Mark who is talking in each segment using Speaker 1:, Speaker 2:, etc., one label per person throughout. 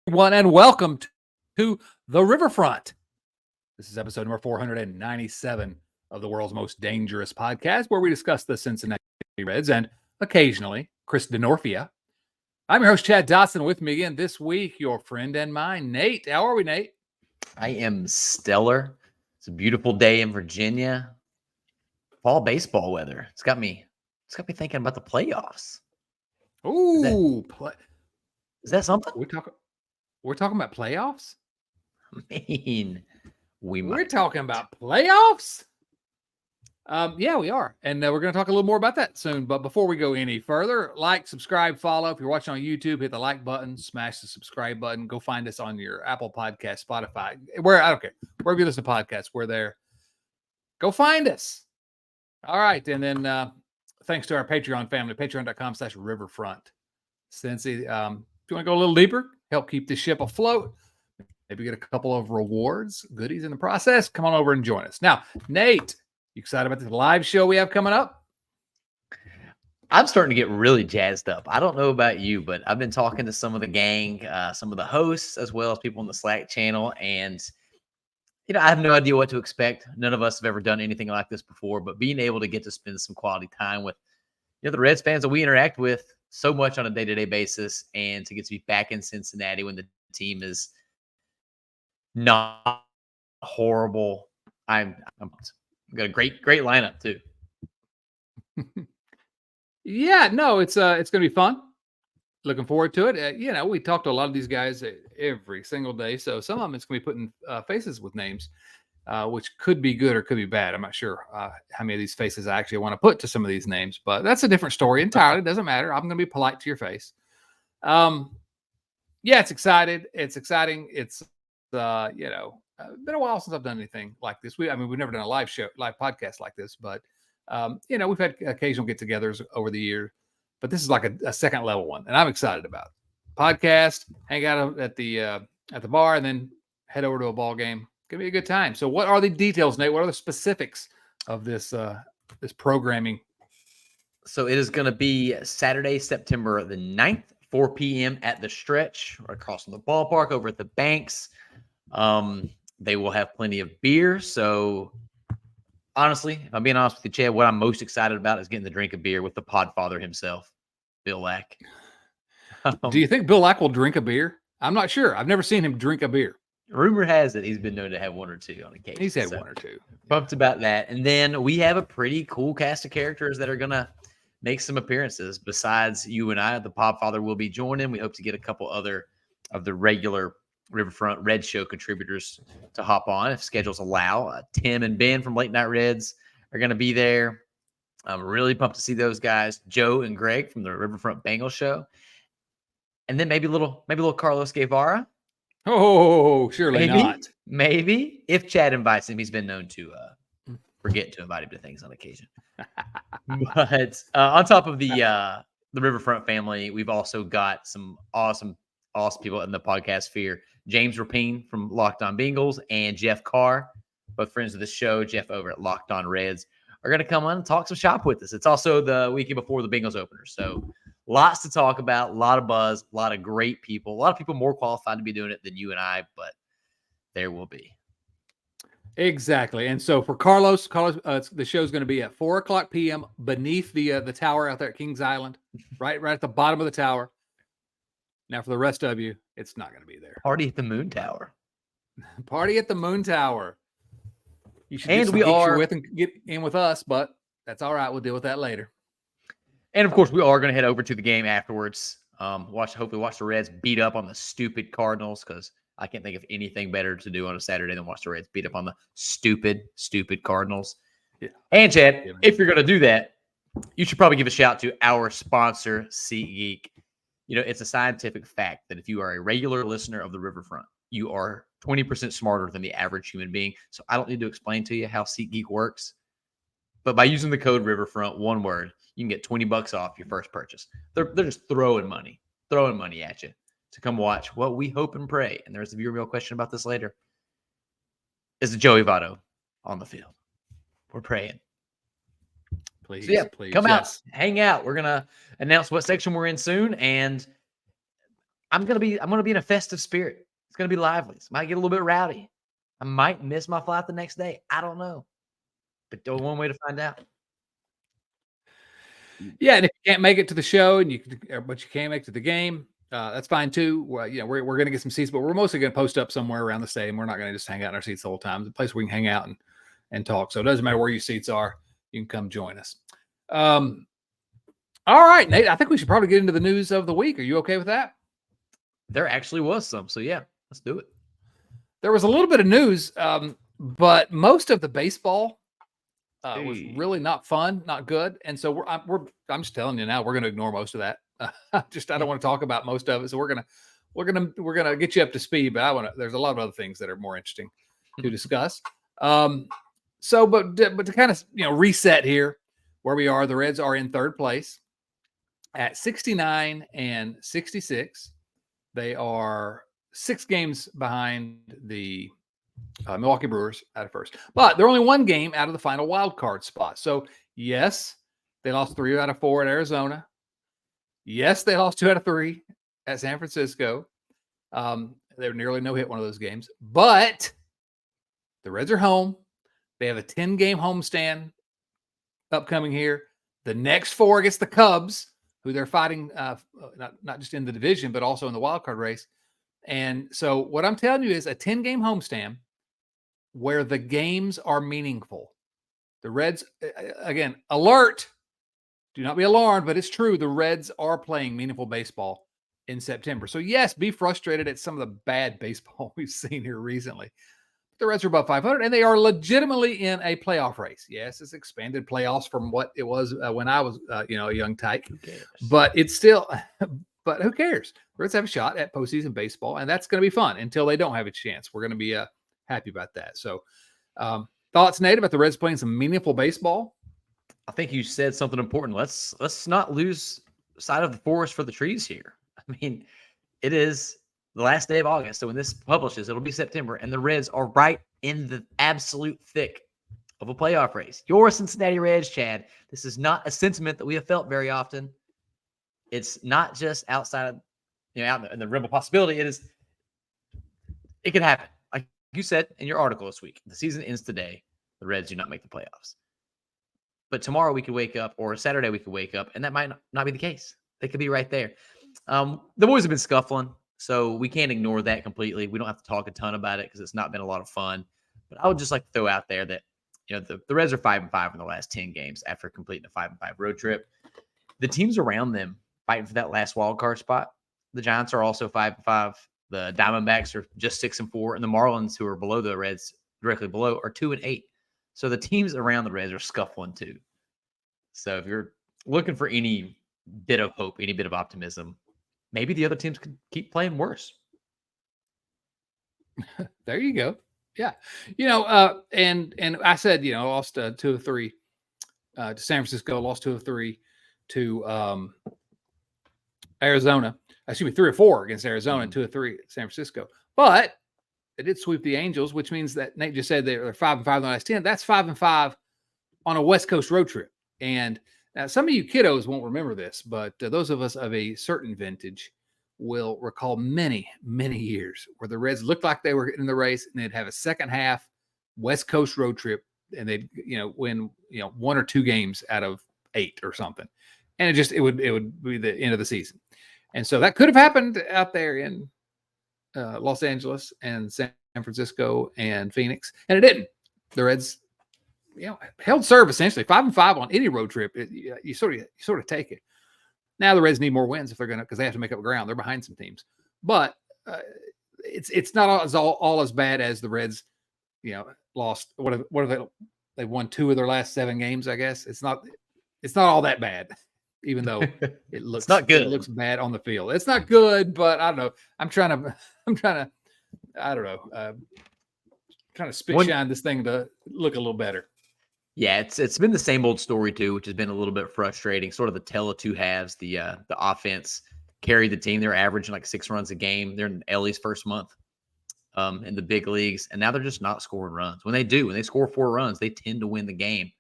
Speaker 1: Everyone, and welcome to the Riverfront. This is episode number 497 of the world's most dangerous podcast, where we discuss the Cincinnati Reds and occasionally Chris DeNorfia. I'm your host, Chad Dotson. With me again this week, your friend and mine, Nate. How are we, Nate?
Speaker 2: I am stellar. It's a beautiful day in Virginia. Fall baseball weather. It's got me thinking about the playoffs.
Speaker 1: Ooh,
Speaker 2: Is that something?
Speaker 1: We're talking about playoffs?
Speaker 2: I mean,
Speaker 1: We're talking about playoffs? Yeah, we are. And we're going to talk a little more about that soon. But before we go any further, like, subscribe, follow. If you're watching on YouTube, hit the like button, smash the subscribe button. Go find us on your Apple Podcast, Spotify, I don't care. Wherever you listen to podcasts, we're there. Go find us. All right. And then thanks to our Patreon family, patreon.com/riverfront. Cincy, if you want to go a little deeper, help keep the ship afloat, maybe get a couple of rewards, goodies in the process, come on over and join us. Now, Nate, you excited about the live show we have coming up?
Speaker 2: I'm starting to get really jazzed up. I don't know about you, but I've been talking to some of the gang, some of the hosts, as well as people on the Slack channel. And, I have no idea what to expect. None of us have ever done anything like this before, but being able to get to spend some quality time with, the Reds fans that we interact with so much on a day-to-day basis, and to get to be back in Cincinnati when the team is not horrible. I'm got a great lineup too.
Speaker 1: Yeah, no, it's going to be fun. Looking forward to it. We talk to a lot of these guys every single day, so some of them it's going to be putting faces with names, which could be good or could be bad. I'm not sure how many of these faces I actually want to put to some of these names, but that's a different story entirely. It doesn't matter. I'm going to be polite to your face. Yeah, it's exciting. It's been a while since I've done anything like this. We've never done a live podcast like this, but we've had occasional get-togethers over the year, but this is like a second level one, and I'm excited about it. Podcast, hang out at the bar, and then head over to a ball game. Gonna be a good time. So, what are the details, Nate? What are the specifics of this programming?
Speaker 2: So it is going to be Saturday, September the 9th, 4 p.m. at the Stretch, right across from the ballpark over at the Banks. They will have plenty of beer. So honestly, if I'm being honest with you, Chad, what I'm most excited about is getting the drink of beer with the podfather himself, Bill Lack.
Speaker 1: Do you think Bill Lack will drink a beer? I'm not sure. I've never seen him drink a beer.
Speaker 2: Rumor has it he's been known to have one or two on occasion.
Speaker 1: He's had one or two.
Speaker 2: Pumped about that. And then we have a pretty cool cast of characters that are going to make some appearances. Besides you and I, the Podfather will be joining. We hope to get a couple other of the regular Riverfront Red Show contributors to hop on if schedules allow. Tim and Ben from Late Night Reds are going to be there. I'm really pumped to see those guys. Joe and Greg from the Riverfront Bengals Show. And then maybe little Carlos Guevara.
Speaker 1: Oh, surely not.
Speaker 2: Maybe if Chad invites him, he's been known to forget to invite him to things on occasion. But on top of the Riverfront family, we've also got some awesome people in the podcast sphere. James Rapine from Locked On Bengals and Jeff Carr, both friends of the show. Jeff over at Locked On Reds are going to come on and talk some shop with us. It's also the weekend before the Bengals opener, so lots to talk about, a lot of buzz, a lot of great people, a lot of people more qualified to be doing it than you and I, but there will be.
Speaker 1: Exactly. And so for Carlos, the show is going to be at 4:00 p.m. beneath the tower out there at Kings Island, right at the bottom of the tower. Now, for the rest of you, it's not going to be there.
Speaker 2: Party at the Moon Tower.
Speaker 1: Party at the Moon Tower. You should
Speaker 2: and we are
Speaker 1: with and get in with us, but that's all right. We'll deal with that later.
Speaker 2: And of course, we are going to head over to the game afterwards. Hopefully watch the Reds beat up on the stupid Cardinals, because I can't think of anything better to do on a Saturday than watch the Reds beat up on the stupid Cardinals.
Speaker 1: Yeah.
Speaker 2: And Chad, if you're going to do that, you should probably give a shout to our sponsor, SeatGeek. It's a scientific fact that if you are a regular listener of the Riverfront, you are 20% smarter than the average human being. So I don't need to explain to you how SeatGeek works. But by using the code Riverfront, one word, you can get $20 off your first purchase. They're just throwing money at you to come watch what we hope and pray. And there's a viewer mail question about this later. Is Joey Votto on the field? We're praying.
Speaker 1: Please,
Speaker 2: so
Speaker 1: please.
Speaker 2: Come out, hang out. We're going to announce what section we're in soon. And I'm gonna be in a festive spirit. It's gonna be lively. It might get a little bit rowdy. I might miss my flight the next day. I don't know, but there's one way to find out.
Speaker 1: Yeah, and if you can't make it to the show but you can't make it to the game, that's fine too. Well, we're going to get some seats, but we're mostly going to post up somewhere around the stadium. We're not going to just hang out in our seats the whole time. It's a place where we can hang out and talk. So it doesn't matter where your seats are. You can come join us. All right, Nate, I think we should probably get into the news of the week. Are you okay with that?
Speaker 2: There actually was some. So yeah, let's do it.
Speaker 1: There was a little bit of news, but most of the baseball was really not fun, not good. And so I'm just telling you now, we're going to ignore most of that. I don't want to talk about most of it. So we're going to get you up to speed, but there's a lot of other things that are more interesting to discuss. But to kind of, reset here where we are, the Reds are in third place at 69 and 66. They are 6 games behind the Milwaukee Brewers out of first, but they're only 1 game out of the final wild card spot. So yes, they lost 3 out of 4 at Arizona. Yes, they lost 2 out of 3 at San Francisco. They were nearly no hit one of those games, but the Reds are home. They have a 10-game homestand upcoming here. The next 4 against the Cubs, who they're fighting not just in the division, but also in the wild card race. And so what I'm telling you is a 10-game homestand where the games are meaningful. The Reds, again, alert, do not be alarmed, but it's true. The Reds are playing meaningful baseball in September. So yes, be frustrated at some of the bad baseball we've seen here recently. The Reds are above 500, and they are legitimately in a playoff race. Yes, it's expanded playoffs from what it was when I was, a young tyke. But it's still, but who cares? The Reds have a shot at postseason baseball, and that's going to be fun until they don't have a chance. We're going to be happy about that. So, thoughts, Nate, about the Reds playing some meaningful baseball?
Speaker 2: I think you said something important. Let's not lose sight of the forest for the trees here. I mean, it is the last day of August. So when this publishes, it'll be September, and the Reds are right in the absolute thick of a playoff race. Your Cincinnati Reds, Chad. This is not a sentiment that we have felt very often. It's not just outside of, out in the realm of possibility. It could happen. Like you said in your article this week, the season ends today. The Reds do not make the playoffs. But tomorrow we could wake up, or Saturday we could wake up, and that might not be the case. They could be right there. The boys have been scuffling, so we can't ignore that completely. We don't have to talk a ton about it because it's not been a lot of fun. But I would just like to throw out there that the Reds are 5-5 in the last 10 games after completing a 5-5 road trip. The teams around them fighting for that last wild card spot. The Giants are also 5-5. The Diamondbacks are just 6-4, and the Marlins, who are below the Reds, directly below, are 2-8. So the teams around the Reds are scuffling too. So if you're looking for any bit of hope, any bit of optimism, maybe the other teams could keep playing worse.
Speaker 1: There you go. Yeah. And I said, lost 2 of 3 to San Francisco, lost 2 of 3 to Arizona. 3 or 4 against Arizona and 2 of 3 at San Francisco. But they did sweep the Angels, which means that Nate just said they're 5-5 in the last 10. That's 5-5 on a West Coast road trip. And now some of you kiddos won't remember this, but those of us of a certain vintage will recall many, many years where the Reds looked like they were in the race, and they'd have a second half West Coast road trip, and they'd win 1 or 2 games out of 8 or something, and it would be the end of the season. And so that could have happened out there in Los Angeles and San Francisco and Phoenix, and it didn't. The Reds, held serve essentially 5-5 on any road trip. You sort of take it. Now the Reds need more wins if they're because they have to make up ground. They're behind some teams, but it's not all as bad as the Reds. Lost. What have they won 2 of their last 7 games? I guess it's not all that bad. Even though it looks
Speaker 2: not good.
Speaker 1: It looks bad on the field. It's not good, but I don't know. I'm trying to I don't know. Trying to shine this thing to look a little better.
Speaker 2: Yeah, it's been the same old story too, which has been a little bit frustrating. Sort of the tale of two halves. The offense carried the team. They're averaging like 6 runs a game. They're in Ellie's first month in the big leagues, and now they're just not scoring runs. When they score 4 runs, they tend to win the game.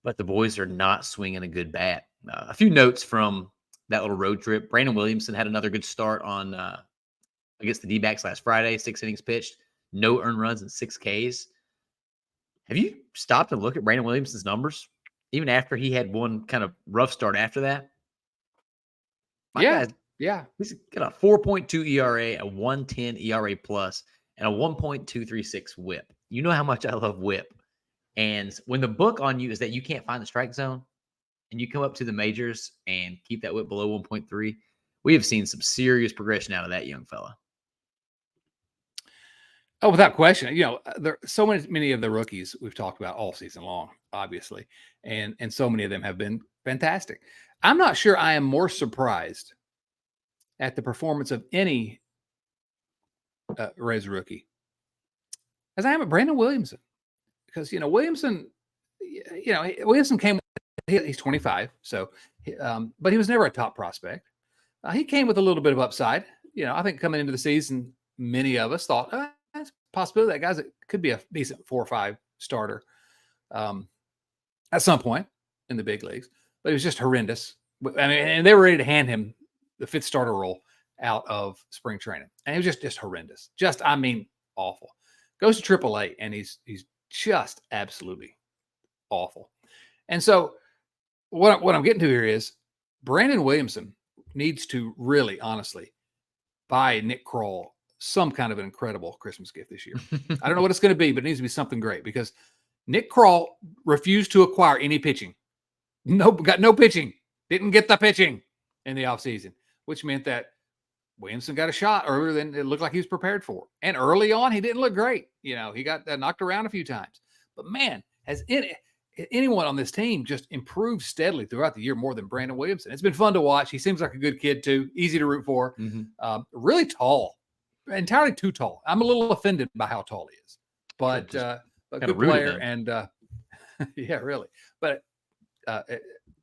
Speaker 2: But the boys are not swinging a good bat. A few notes from that little road trip. Brandon Williamson had another good start on against the D-backs last Friday. 6 innings pitched, no earned runs and 6 Ks. Have you stopped and looked at Brandon Williamson's numbers? Even after he had one kind of rough start after that? My
Speaker 1: Yeah.
Speaker 2: guy's
Speaker 1: Yeah.
Speaker 2: He's got a 4.2 ERA, a 110 ERA plus, and a 1.236 whip. You know how much I love whip. And when the book on you is that you can't find the strike zone and you come up to the majors and keep that whip below 1.3, we have seen some serious progression out of that young fella.
Speaker 1: Oh, without question. There are so many of the rookies we've talked about all season long, obviously, and so many of them have been fantastic. I'm not sure I am more surprised at the performance of any Reds rookie as I am at Brandon Williamson, because Williamson came. He's 25, so but he was never a top prospect. He came with a little bit of upside. I think coming into the season, many of us thought that's a possibility that guy's could be a decent 4 or 5 starter at some point in the big leagues. But it was just horrendous. I mean, and they were ready to hand him the 5th starter role out of spring training, and it was just horrendous. Awful. Goes to AAA, and he's just absolutely awful. And so, what I'm getting to here is Brandon Williamson needs to really, honestly, buy Nick Kroll some kind of an incredible Christmas gift this year. I don't know what it's going to be, but it needs to be something great, because Nick Kroll refused to acquire any pitching. Got no pitching. Didn't get the pitching in the offseason, which meant that Williamson got a shot earlier than it looked like he was prepared for. And early on, he didn't look great. He got knocked around a few times. But man, has anyone on this team just improved steadily throughout the year more than Brandon Williamson? It's been fun to watch. He seems like a good kid too. Easy to root for.
Speaker 2: Mm-hmm.
Speaker 1: Really tall, entirely too tall. I'm a little offended by how tall he is, but a good player. And yeah, really. But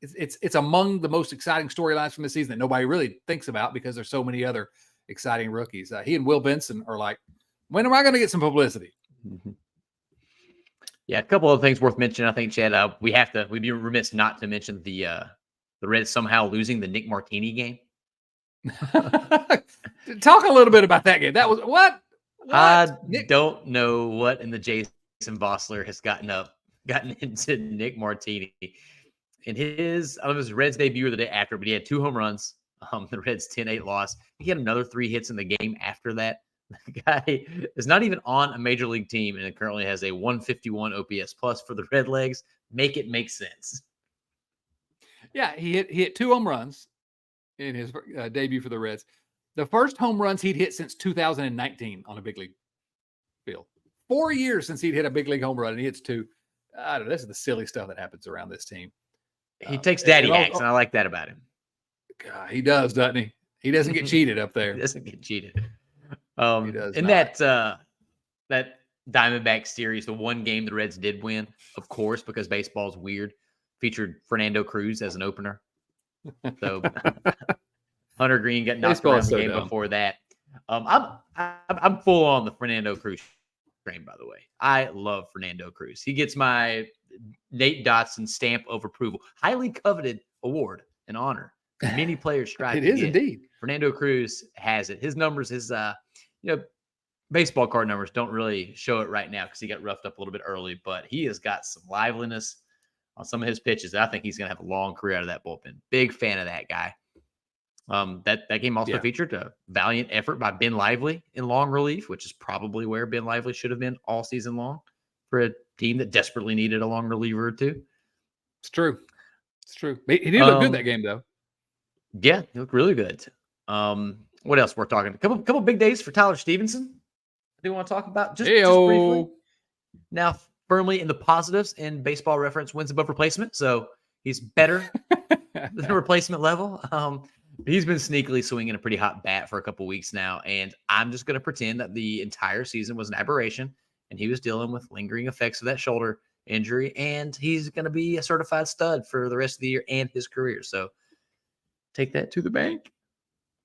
Speaker 1: it's among the most exciting storylines from the season that nobody really thinks about, because there's so many other exciting rookies. He and Will Benson are like, when am I going to get some publicity?
Speaker 2: Mm-hmm. Yeah, a couple of things worth mentioning. I think, Chad, we'd be remiss not to mention the Reds somehow losing the Nick Martini game.
Speaker 1: Talk a little bit about that game. That was what?
Speaker 2: I don't know what in the Jason Vossler has gotten into Nick Martini. In his Reds debut or the day after, but he had 2 home runs. The Reds 10-8 loss. He had another 3 hits in the game after that. The guy is not even on a major league team, and it currently has a 151 OPS plus for the Redlegs. Make it make sense.
Speaker 1: Yeah, he hit 2 home runs in his debut for the Reds. The first home runs he'd hit since 2019 on a big league field. 4 years since he'd hit a big league home run, and he hits 2. I don't know. This is the silly stuff that happens around this team.
Speaker 2: He takes daddy hacks, and I like that about him.
Speaker 1: God, he does, doesn't he? He doesn't get cheated up there.
Speaker 2: He doesn't get cheated.
Speaker 1: He does
Speaker 2: in
Speaker 1: not.
Speaker 2: that Diamondback series, the one game the Reds did win, of course, because baseball's weird, featured Fernando Cruz as an opener. So Hunter Greene got knocked around the game before that. I'm full on the Fernando Cruz train, by the way. I love Fernando Cruz. He gets my Nate Dotson stamp of approval. Highly coveted award and honor. Many players strive to get.
Speaker 1: It is indeed.
Speaker 2: Fernando Cruz has it. His numbers, baseball card numbers don't really show it right now because he got roughed up a little bit early, but he has got some liveliness on some of his pitches. I think he's going to have a long career out of that bullpen. Big fan of that guy. That game also featured a valiant effort by Ben Lively in long relief, which is probably where Ben Lively should have been all season long for a team that desperately needed a long reliever or two.
Speaker 1: It's true. It's true. He did look good that game, though.
Speaker 2: Yeah, he looked really good. What else we're talking? A couple big days for Tyler Stevenson. I do want to talk about just briefly. Now firmly in the positives in Baseball Reference wins above replacement, so he's better than replacement level. He's been sneakily swinging a pretty hot bat for a couple weeks now, and I'm just going to pretend that the entire season was an aberration, and he was dealing with lingering effects of that shoulder injury, and he's going to be a certified stud for the rest of the year and his career. So take that to the bank.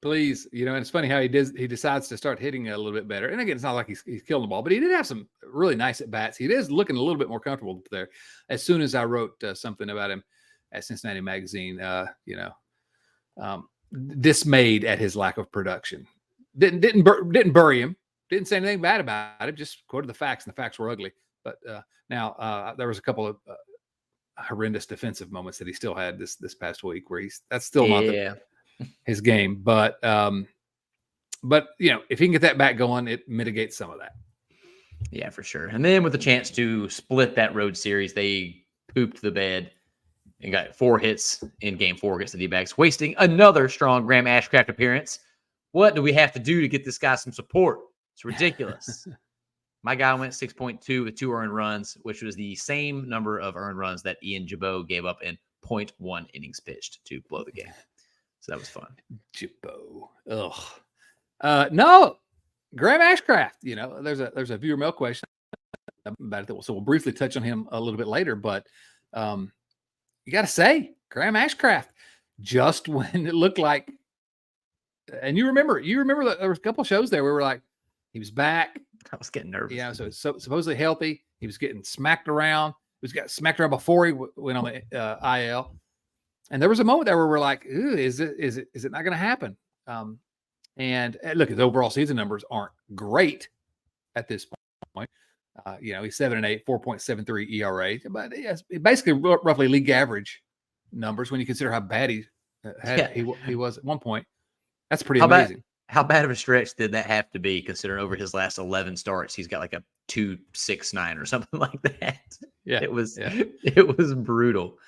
Speaker 1: Please. And it's funny how he decides to start hitting a little bit better. And again, it's not like he's killing the ball, but he did have some really nice at bats. He is looking a little bit more comfortable there. As soon as I wrote something about him at Cincinnati Magazine, dismayed at his lack of production. Didn't bury him. Didn't say anything bad about it. Just quoted the facts, and the facts were ugly. But now there was a couple of horrendous defensive moments that he still had this past week, where that's still not his game. But if he can get that back going, it mitigates some of that.
Speaker 2: Yeah, for sure. And then with the chance to split that road series, they pooped the bed and got 4 hits in game 4 against the D-backs, wasting another strong Graham Ashcraft appearance. What do we have to do to get this guy some support? It's ridiculous. My guy went 6.2 with 2 earned runs, which was the same number of earned runs that Ian Jabot gave up in 0.1 innings pitched to blow the game. So that was fun.
Speaker 1: Jabot. Ugh. No, Graham Ashcraft. There's a viewer mail question about it, so we'll briefly touch on him a little bit later. But you got to say, Graham Ashcraft, just when it looked like, and you remember that there was a couple shows there where we were like, he was back.
Speaker 2: I was getting nervous.
Speaker 1: Yeah, so supposedly healthy. He was getting smacked around. He got smacked around before he went on the IL. And there was a moment there where we're like, is it not going to happen? And look, his overall season numbers aren't great at this point. He's 7-8, 4.73 ERA, but yes, basically roughly league average numbers when you consider how bad he was at one point. That's pretty amazing.
Speaker 2: How bad of a stretch did that have to be, considering over his last 11 starts, he's got like a 2.69 or something like that.
Speaker 1: Yeah,
Speaker 2: it was brutal,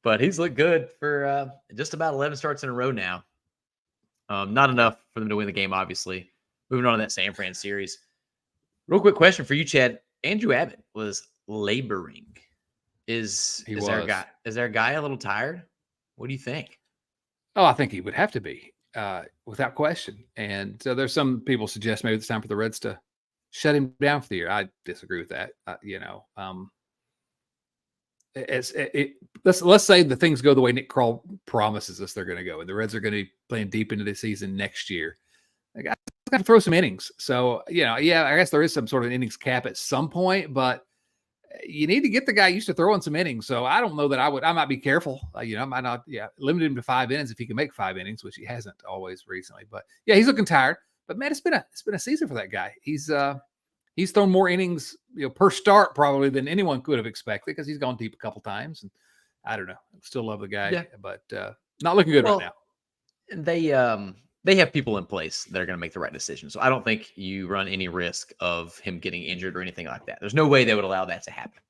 Speaker 2: but he's looked good for just about 11 starts in a row now. Not enough for them to win the game, obviously. Moving on to that San Fran series. Real quick question for you, Chad. Andrew Abbott was laboring. Is there a guy a little tired? What do you think?
Speaker 1: Oh, I think he would have to be, without question. And so there's some people suggest maybe it's time for the Reds to shut him down for the year. I disagree with that. Let's say the things go the way Nick Kroll promises us they're going to go, and the Reds are going to be playing deep into the season next year. I got to throw some innings. So, I guess there is some sort of innings cap at some point, but you need to get the guy used to throwing some innings. So I don't know that I might be careful. I might not, limit him to 5 innings if he can make 5 innings, which he hasn't always recently. But yeah, he's looking tired. But man, it's been a season for that guy. He's thrown more innings, per start probably than anyone could have expected, because he's gone deep a couple times. And I don't know, still love the guy, but not looking good right
Speaker 2: now. They have people in place that are going to make the right decision. So I don't think you run any risk of him getting injured or anything like that. There's no way they would allow that to happen.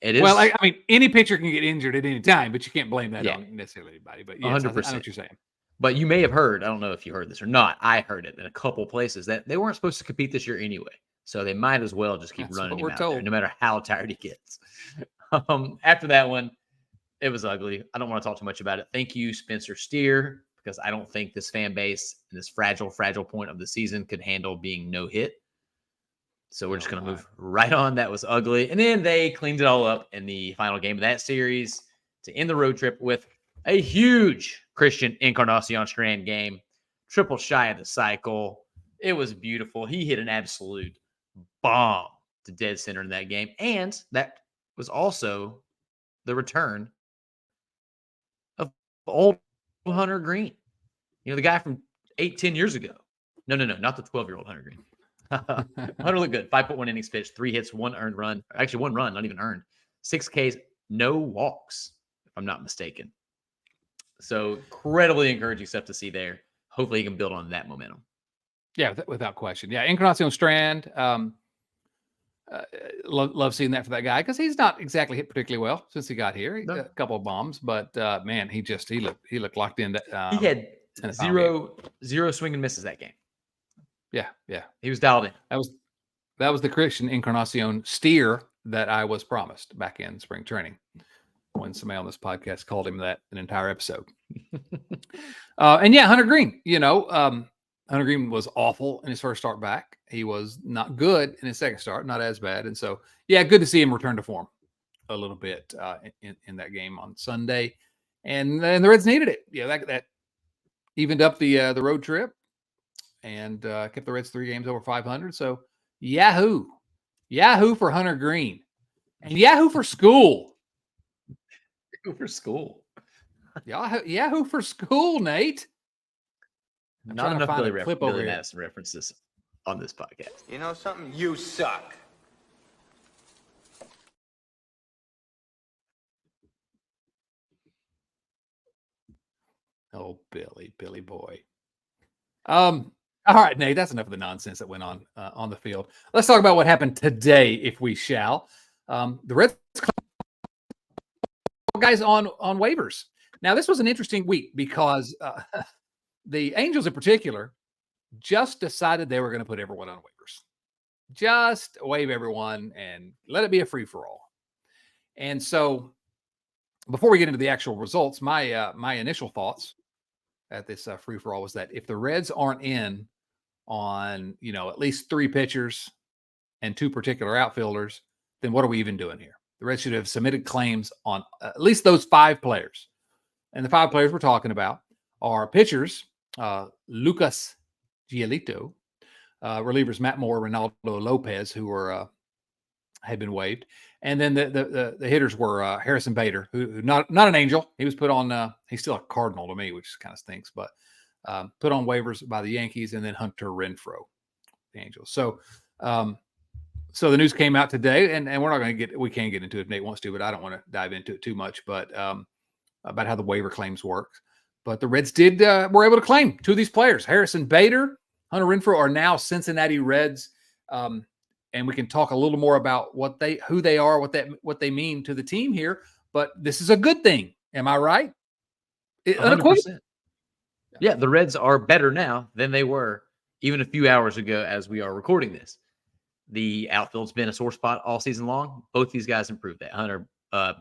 Speaker 2: It is.
Speaker 1: Well, I mean, any pitcher can get injured at any time, but you can't blame that on necessarily anybody. But yes, 100%. I know what you're saying.
Speaker 2: But you may have heard, I don't know if you heard this or not, I heard it in a couple places, that they weren't supposed to compete this year anyway. So they might as well just keep running him out there, no matter how tired he gets. After that one, it was ugly. I don't want to talk too much about it. Thank you, Spencer Steer, because I don't think this fan base in this fragile point of the season could handle being no hit. So we're just going to move right on. That was ugly. And then they cleaned it all up in the final game of that series to end the road trip with a huge Christian Encarnacion Strand game. Triple shy of the cycle. It was beautiful. He hit an absolute bomb to dead center in that game. And that was also the return of old Hunter Greene. The guy from 8-10 years ago. No, not the 12-year-old Hunter Greene. Hunter looked good. 5.1 innings pitched, 3 hits, 1 earned run. Actually, 1 run, not even earned. 6 Ks, no walks, if I'm not mistaken. So incredibly encouraging stuff to see there. Hopefully he can build on that momentum.
Speaker 1: Yeah, without question. Yeah, Encarnacion Strand. Love seeing that for that guy, because he's not exactly hit particularly well since he got here. A couple of bombs, but man, he looked locked in.
Speaker 2: He had zero swing and misses that game.
Speaker 1: Yeah.
Speaker 2: He was dialed in.
Speaker 1: That was the Christian Encarnacion Steer that I was promised back in spring training, when somebody on this podcast called him that an entire episode. And yeah, Hunter Greene. Hunter Greene was awful in his first start back. He was not good in his second start, not as bad. And so, yeah, good to see him return to form a little bit in that game on Sunday. And the Reds needed it. That evened up the road trip and kept the Reds 3 games over 500. So Yahoo for Hunter Greene, and Yahoo for school.
Speaker 2: For school.
Speaker 1: Yahoo for school, Nate. I'm
Speaker 2: Not
Speaker 1: trying to
Speaker 2: enough
Speaker 1: find a clip over
Speaker 2: Billy
Speaker 1: here.
Speaker 2: Madison references on this podcast.
Speaker 3: You know something? You suck.
Speaker 1: Oh, Billy boy. All right, Nate, that's enough of the nonsense that went on the field. Let's talk about what happened today, if we shall. The Reds guys on waivers. Now, this was an interesting week because the Angels in particular just decided they were going to put everyone on waivers. Just waive everyone and let it be a free-for-all. And so before we get into the actual results, my initial thoughts at this free-for-all was that if the Reds aren't in on, at least 3 pitchers and 2 particular outfielders, then what are we even doing here? The Reds should have submitted claims on at least those 5 players. And the 5 players we're talking about are pitchers, Lucas Giolito, relievers Matt Moore, Ronaldo Lopez, who were had been waived, and then the hitters were Harrison Bader, who not an Angel. He was put on. He's still a Cardinal to me, which kind of stinks, but put on waivers by the Yankees, and then Hunter Renfroe, the Angels. So the news came out today, and we're not going to we can't get into it if Nate wants to, but I don't want to dive into it too much. But about how the waiver claims work. But the Reds were able to claim 2 of these players. Harrison Bader, Hunter Renfroe are now Cincinnati Reds. And we can talk a little more about who they are, what they mean to the team here. But this is a good thing. Am I right?
Speaker 2: 100%. Yeah, the Reds are better now than they were even a few hours ago as we are recording this. The outfield's been a sore spot all season long. Both these guys improved that.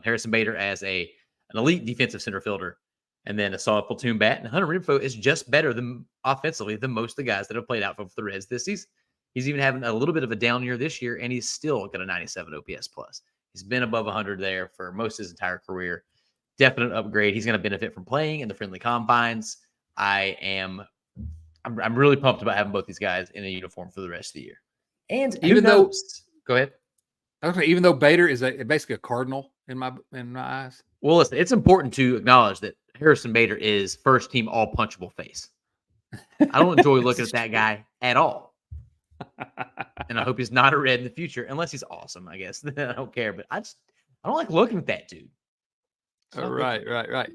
Speaker 2: Harrison Bader as an elite defensive center fielder, and then a solid platoon bat. And Hunter Renfroe is just better than offensively than most of the guys that have played outfield for the Reds this season. He's even having a little bit of a down year this year, and he's still got a 97 OPS plus. He's been above 100 there for most of his entire career. Definite upgrade. He's going to benefit from playing in the friendly confines. I'm really pumped about having both these guys in a uniform for the rest of the year. And even though, go ahead.
Speaker 1: Okay, even though Bader is basically a Cardinal in my eyes.
Speaker 2: Well, listen, it's important to acknowledge that Harrison Bader is first team all punchable face. I don't enjoy looking at that guy at all. And I hope he's not a Red in the future, unless he's awesome, I guess. Then I don't care. But I don't like looking at that dude.
Speaker 1: Right.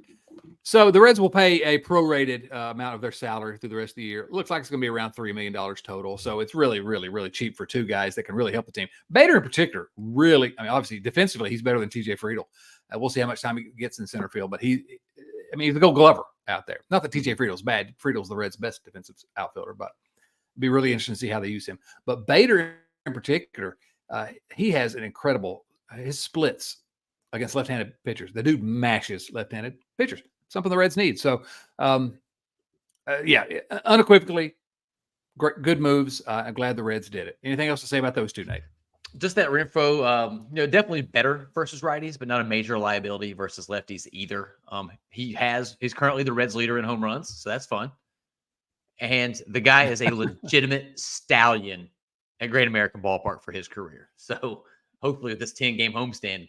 Speaker 1: So the Reds will pay a prorated amount of their salary through the rest of the year. It looks like it's going to be around $3 million total. So it's really, really, really cheap for 2 guys that can really help the team. Bader in particular, really, obviously defensively, he's better than TJ Friedel. We'll see how much time he gets in center field, but he's the Gold Glover out there. Not that TJ Friedel's bad. Friedel's the Reds' best defensive outfielder, but it'd be really interesting to see how they use him. But Bader in particular, he has an incredible, his splits against left-handed pitchers. The dude mashes left-handed pitchers, something the Reds need. So, unequivocally, good moves. I'm glad the Reds did it. Anything else to say about those 2, Nate?
Speaker 2: Just that Renfroe, definitely better versus righties, but not a major liability versus lefties either. He's currently the Reds leader in home runs, so that's fun. And the guy is a legitimate stallion at Great American Ballpark for his career. So hopefully with this 10-game homestand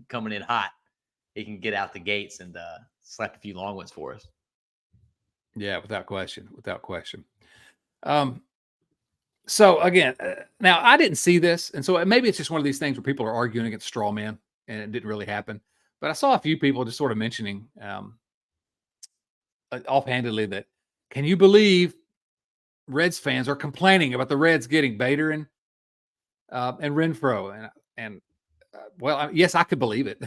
Speaker 2: coming in hot, he can get out the gates and slap a few long ones for us.
Speaker 1: Yeah, without question. So again, now I didn't see this, and so maybe it's just one of these things where people are arguing against straw man, and it didn't really happen. But I saw a few people just sort of mentioning offhandedly that, can you believe Reds fans are complaining about the Reds getting Bader and Renfroe? Well, yes, I could believe it.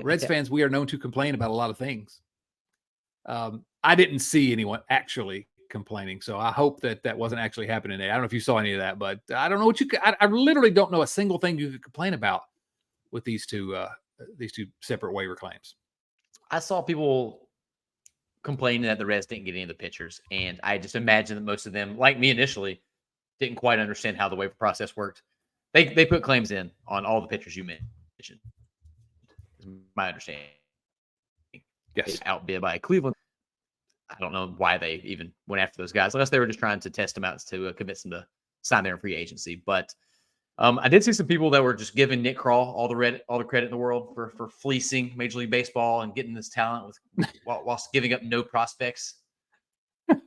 Speaker 1: Reds fans, we are known to complain about a lot of things. I didn't see anyone actually complaining, so I hope that wasn't actually happening today. I don't know if you saw any of that, but I don't know what I literally don't know a single thing you could complain about with these two separate waiver claims.
Speaker 2: I saw people complaining that the Reds didn't get any of the pitchers, and I just imagine that most of them, like me initially, didn't quite understand how the waiver process worked. They put claims in on all the pitchers you mentioned. Is my understanding.
Speaker 1: Yes,
Speaker 2: outbid by Cleveland. I don't know why they even went after those guys, unless they were just trying to test them out to convince them to sign their free agency. But I did see some people that were just giving Nick Krall all the credit in the world for fleecing Major League Baseball and getting this talent whilst giving up no prospects.
Speaker 1: I'm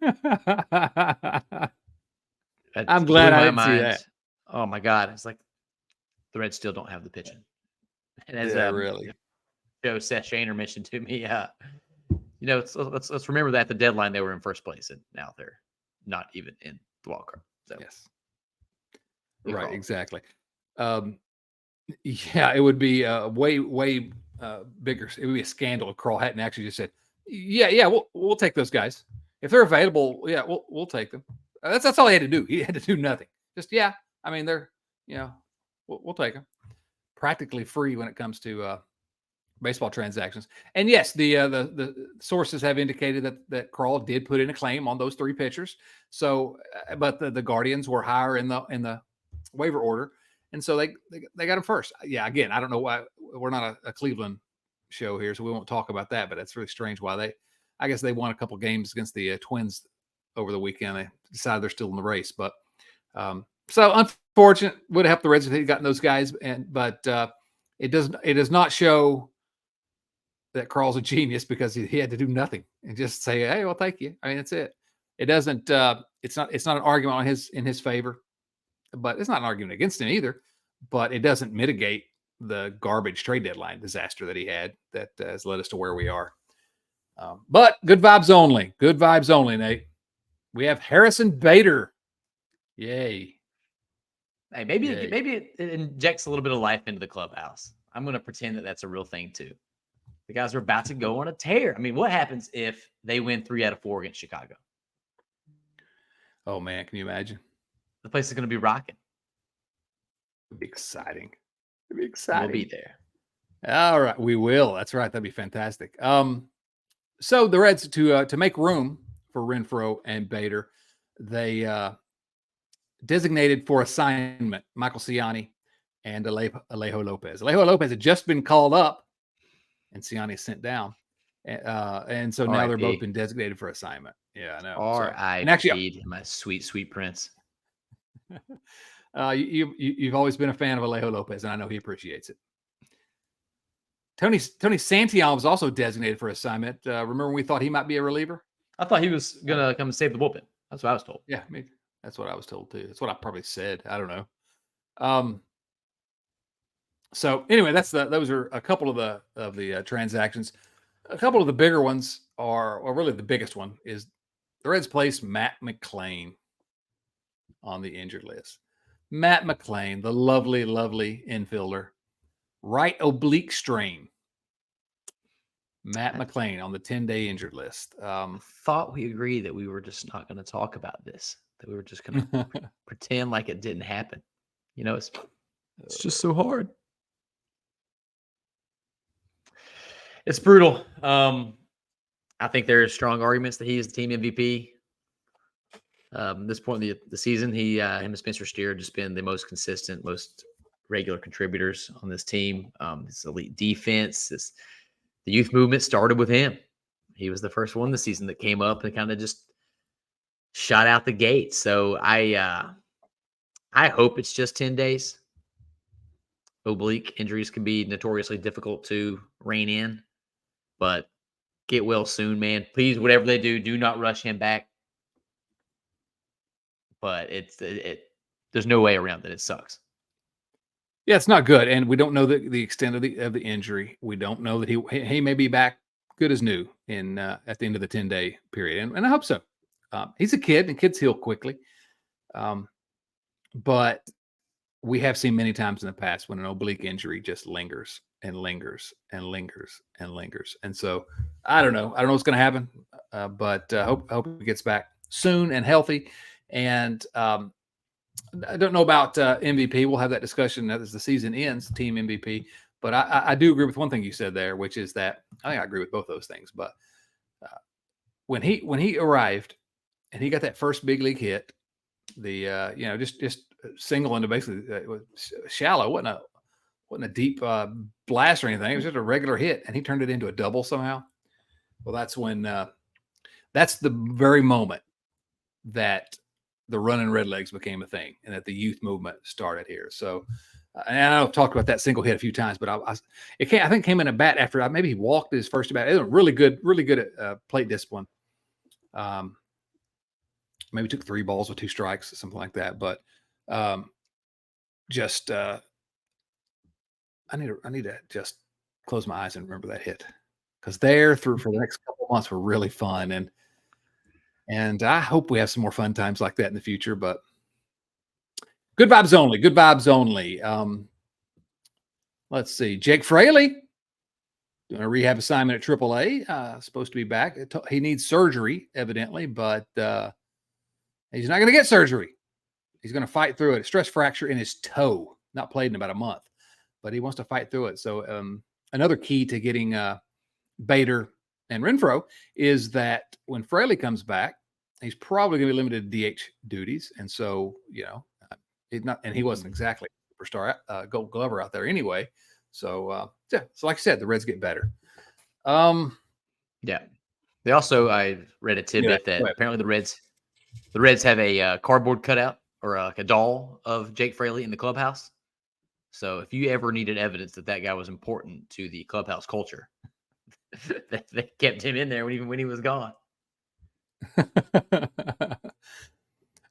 Speaker 2: Blew
Speaker 1: glad I
Speaker 2: my
Speaker 1: didn't see
Speaker 2: mind.
Speaker 1: that.
Speaker 2: Oh my God. It's like the Reds still don't have the pitching. And as
Speaker 1: Really.
Speaker 2: Joe Seth Shaner mentioned to me, let's remember that at the deadline they were in first place, and now they're not even in the wild card. So
Speaker 1: Yes.
Speaker 2: good
Speaker 1: Right.
Speaker 2: call.
Speaker 1: Exactly. Yeah, it would be way bigger. It would be a scandal if Carl hadn't actually just said, "Yeah, we'll take those guys if they're available. Yeah, we'll take them." That's all he had to do. He had to do nothing. Just I mean, they're we'll take them. Practically free when it comes to baseball transactions. And yes, the sources have indicated that Carl did put in a claim on those 3 pitchers. So, but the Guardians were higher in the waiver order, and so they got him first. Yeah, again, I don't know why we're not a Cleveland show here, so we won't talk about that. But that's really strange why I guess they won a couple games against the Twins over the weekend. They decided they're still in the race, but so unfortunate. Would have helped the Reds if they'd gotten those guys, but it does not show that Carl's a genius because he had to do nothing and just say, "Hey, well, thank you." I mean, that's it. It doesn't. It's not an argument in his favor, but it's not an argument against him either. But it doesn't mitigate the garbage trade deadline disaster that he had that has led us to where we are. But good vibes only. Good vibes only, Nate. We have Harrison Bader. Yay.
Speaker 2: Hey, maybe it injects a little bit of life into the clubhouse. I'm going to pretend that that's a real thing too. The guys are about to go on a tear. I mean, what happens if they win 3 out of 4 against Chicago?
Speaker 1: Oh man, can you imagine?
Speaker 2: The place is going to be rocking.
Speaker 1: It'd be exciting. It'd be exciting.
Speaker 2: We'll be there.
Speaker 1: All right, we will. That's right. That'd be fantastic. So the Reds to make room for Renfroe and Bader, they designated for assignment Michael Ciani and Alejo Lopez. Alejo Lopez had just been called up, and Ciani sent down, and so now they're both been designated for assignment. Yeah, I know.
Speaker 2: R.I.P. Actually, my sweet prince.
Speaker 1: You've always been a fan of Alejo Lopez, and I know he appreciates it. Tony Santillan was also designated for assignment. Remember when we thought he might be a reliever?
Speaker 2: I thought he was going to come and save the bullpen. That's what I was told.
Speaker 1: Yeah, that's what I was told too. That's what I probably said. I don't know. So anyway, those are a couple of the transactions. A couple of the bigger ones or really the biggest one is the Reds placed Matt McClain on the injured list. Matt McClain, the lovely infielder, right oblique strain. Matt McClain on the 10-day injured list.
Speaker 2: Thought we agreed that we were just not going to talk about this, that we were just going to pretend like it didn't happen. It's just so hard. It's brutal. I think there are strong arguments that he is the team MVP. At this point in the season, him and Spencer Steer have just been the most consistent, most regular contributors on this team. This elite defense, the youth movement started with him. He was the first one this season that came up and kind of just shot out the gate. So I hope it's just 10 days. Oblique injuries can be notoriously difficult to rein in, but get well soon, man. Please, whatever they do not rush him back. But there's no way around it. It sucks.
Speaker 1: Yeah, it's not good, and we don't know the extent of the injury. We don't know that he may be back good as new in at the end of the 10-day period, and I hope so. He's a kid, and kids heal quickly. But we have seen many times in the past when an oblique injury just lingers and lingers and lingers and lingers, and so I don't know what's going to happen, but hope he gets back soon and healthy, and. I don't know about MVP. We'll have that discussion as the season ends, team MVP. But I do agree with one thing you said there, which is that I think I agree with both those things. But when he arrived and he got that first big league hit, the just single into basically it was shallow, wasn't a deep blast or anything. It was just a regular hit, and he turned it into a double somehow. Well, that's when that's the very moment that the running Redlegs became a thing and that the youth movement started here. So, and I've talked about that single hit a few times, but I think it came in a bat after maybe he walked his first bat. It was really good at plate discipline. Maybe took 3 balls with 2 strikes, something like that. But just I need to just close my eyes and remember that hit, because for the next couple of months were really fun, and I hope we have some more fun times like that in the future. But good vibes only. Good vibes only. Let's see. Jake Fraley doing a rehab assignment at AAA. Supposed to be back. He needs surgery, evidently, but he's not going to get surgery. He's going to fight through it. A stress fracture in his toe. Not played in about a month, but he wants to fight through it. So another key to getting Bader and Renfroe is that when Fraley comes back, he's probably going to be limited to DH duties. And so, he wasn't exactly a superstar Gold Glover out there anyway. So, so like I said, the Reds get better.
Speaker 2: Yeah. They also, I read a tidbit that apparently the Reds have a cardboard cutout or like a doll of Jake Fraley in the clubhouse. So if you ever needed evidence that guy was important to the clubhouse culture, they kept him in there even when he was gone.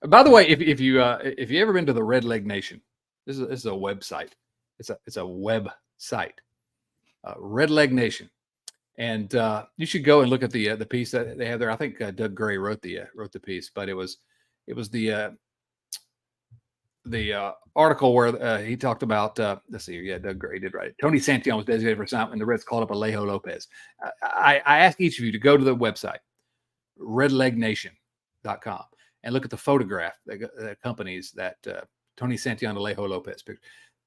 Speaker 1: By the way, if you ever been to the Red Leg Nation, this is a website. It's a web site, Red Leg Nation, and you should go and look at the piece that they have there. I think Doug Gray wrote the piece, but it was the article where he talked about, let's see, Doug Gray did write it. Tony Santillan was designated for assignment, and the Reds called up Alejo Lopez. I ask each of you to go to the website, redlegnation.com, and look at the photograph that accompanies that Tony Santillan Alejo Lopez picture.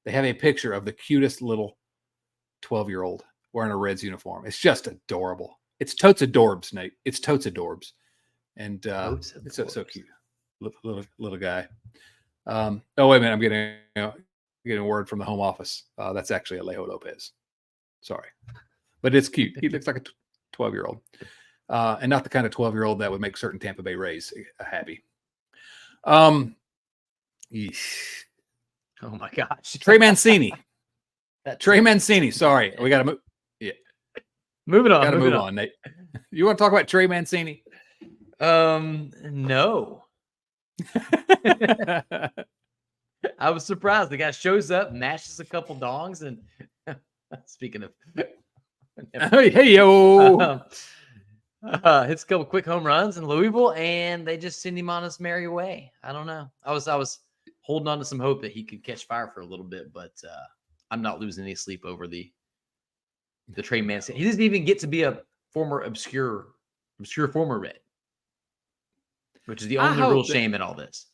Speaker 1: They have a picture of the cutest little 12-year-old wearing a Reds uniform. It's just adorable. It's totes adorbs, Nate. It's totes adorbs. And it's so cute. Little guy. Oh, wait a minute. I'm getting a word from the home office. That's actually Alejo Lopez. Sorry. But it's cute. He looks like a 12-year-old. And not the kind of 12-year-old that would make certain Tampa Bay Rays happy.
Speaker 2: Oh, my gosh.
Speaker 1: Trey Mancini. Trey Mancini. Sorry. We got to move. Yeah.
Speaker 2: Moving on.
Speaker 1: Got to move on, Nate. You want to talk about Trey Mancini?
Speaker 2: No. I was surprised. The guy shows up, mashes a couple dongs, and speaking of,
Speaker 1: hey yo,
Speaker 2: hits a couple quick home runs in Louisville, and they just send him on his merry way. I don't know. I was holding on to some hope that he could catch fire for a little bit, but I'm not losing any sleep over the Trey Mancini. He doesn't even get to be a former obscure former Red, which is the only real shame in all this.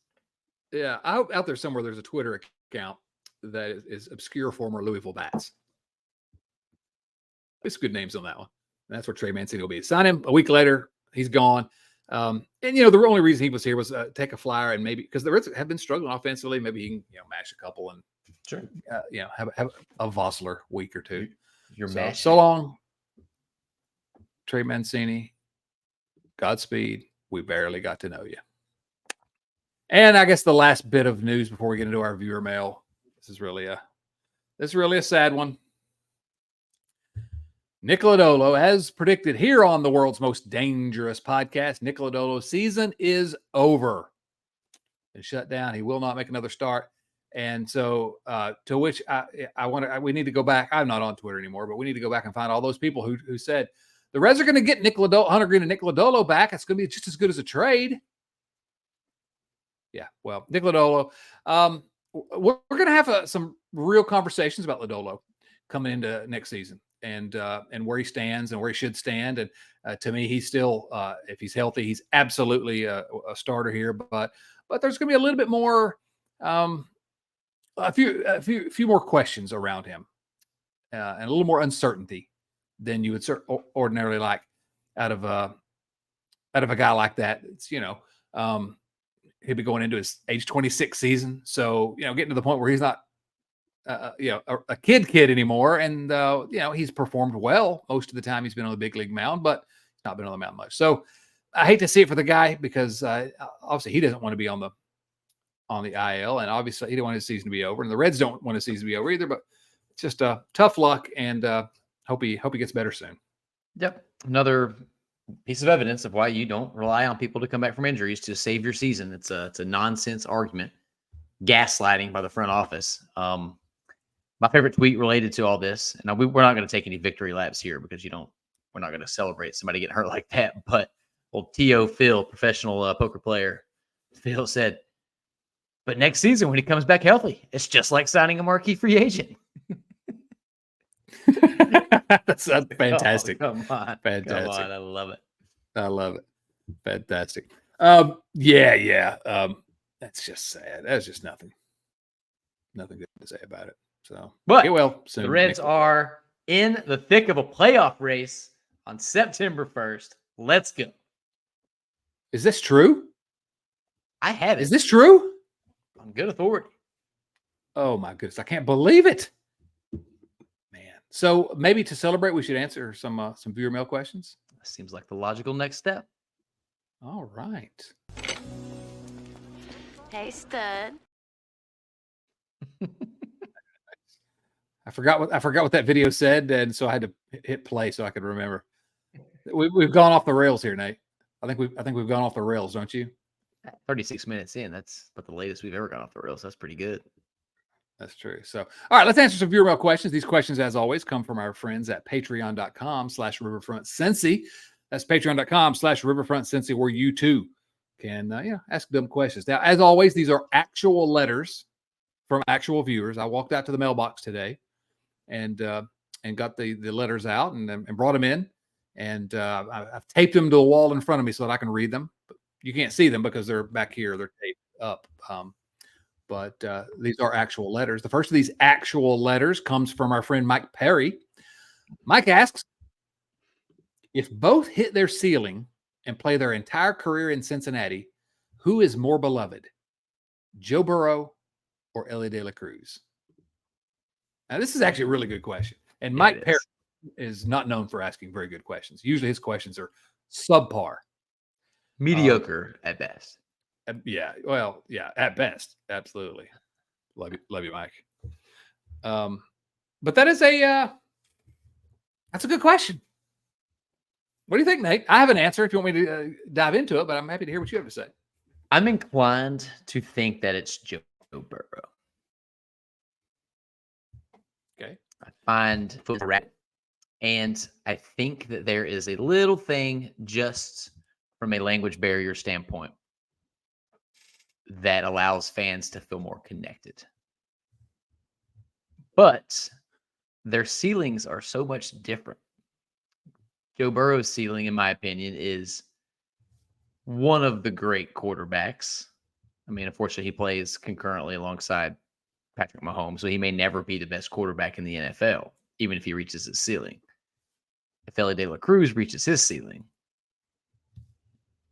Speaker 1: Yeah, I hope out there somewhere there's a Twitter account that is obscure former Louisville bats. There's good names on that one. And that's where Trey Mancini will be. Sign him a week later. He's gone. And the only reason he was here was take a flyer and maybe because the Reds have been struggling offensively. Maybe he can mash a couple and
Speaker 2: sure,
Speaker 1: have a Vossler week or two.
Speaker 2: You're mashing.
Speaker 1: So long, Trey Mancini. Godspeed. We barely got to know you. And I guess the last bit of news before we get into our viewer mail. This is really a sad one. Nick Lodolo, as predicted here on the world's most dangerous podcast, Nick Lodolo's season is over. And shut down. He will not make another start. And so to which we need to go back. I'm not on Twitter anymore, but we need to go back and find all those people who said the Reds are going to get Hunter Greene and Nick Lodolo back. It's going to be just as good as a trade. Yeah, well, Nick Lodolo. We're going to have some real conversations about Lodolo coming into next season and where he stands and where he should stand. And to me, he's still, if he's healthy, he's absolutely a starter here. But there's going to be a little bit more, a few more questions around him, and a little more uncertainty than you would ordinarily like out of a guy like that. It's he'll be going into his age 26 season. So, getting to the point where he's not, a kid anymore. And, he's performed well most of the time he's been on the big league mound, but he's not been on the mound much. So I hate to see it for the guy because obviously he doesn't want to be on the on the IL, and obviously he didn't want his season to be over, and the Reds don't want his season to be over either. But it's just tough luck, and hope he gets better soon.
Speaker 2: Yep. Another piece of evidence of why you don't rely on people to come back from injuries to save your season. It's a nonsense argument, gaslighting by the front office. My favorite tweet related to all this, and we're not going to take any victory laps here because we're not going to celebrate somebody getting hurt like that. But old T.O. Phil, professional poker player, Phil said, but next season when he comes back healthy, it's just like signing a marquee free agent.
Speaker 1: That's fantastic.
Speaker 2: Oh, come on.
Speaker 1: Fantastic.
Speaker 2: Come on. I love it.
Speaker 1: I love it. Fantastic. Yeah. That's just sad. That's just nothing good to say about it. So,
Speaker 2: but
Speaker 1: get well soon.
Speaker 2: The Reds are in the thick of a playoff race on September 1st. Let's go.
Speaker 1: Is this true?
Speaker 2: I have it.
Speaker 1: Is this true?
Speaker 2: On good authority.
Speaker 1: Oh my goodness. I can't believe it. Man. So maybe to celebrate, we should answer some viewer mail questions.
Speaker 2: Seems like the logical next step.
Speaker 1: All right.
Speaker 4: Hey, stud.
Speaker 1: I forgot what that video said, and so I had to hit play so I could remember. We've gone off the rails here, Nate. I think we've gone off the rails, don't you?
Speaker 2: 36 minutes in, that's about the latest we've ever gone off the rails. That's pretty good.
Speaker 1: That's true. So, all right, let's answer some viewer mail questions. These questions, as always, come from our friends at patreon.com/riverfrontcincy. That's patreon.com/riverfrontcincy, where you too can ask them questions. Now, as always, these are actual letters from actual viewers. I walked out to the mailbox today and got the letters out and brought them in. And I've taped them to the wall in front of me so that I can read them. But you can't see them because they're back here. They're taped up. But these are actual letters. The first of these actual letters comes from our friend Mike Perry. Mike asks, if both hit their ceiling and play their entire career in Cincinnati, who is more beloved, Joe Burrow or Elly De La Cruz? Now, this is actually a really good question. And Mike Perry is not known for asking very good questions. Usually his questions are subpar.
Speaker 2: Mediocre at best.
Speaker 1: Yeah. Well, yeah, at best. Absolutely. Love you, Mike. But that's a good question. What do you think, Nate? I have an answer if you want me to dive into it, but I'm happy to hear what you have to say.
Speaker 2: I'm inclined to think that it's Joe Burrow.
Speaker 1: Okay.
Speaker 2: I find football rat, and I think that there is a little thing just from a language barrier standpoint that allows fans to feel more connected. But their ceilings are so much different. Joe Burrow's ceiling, in my opinion, is one of the great quarterbacks. I mean, unfortunately, he plays concurrently alongside Patrick Mahomes, so he may never be the best quarterback in the NFL, even if he reaches his ceiling. If Elly De La Cruz reaches his ceiling,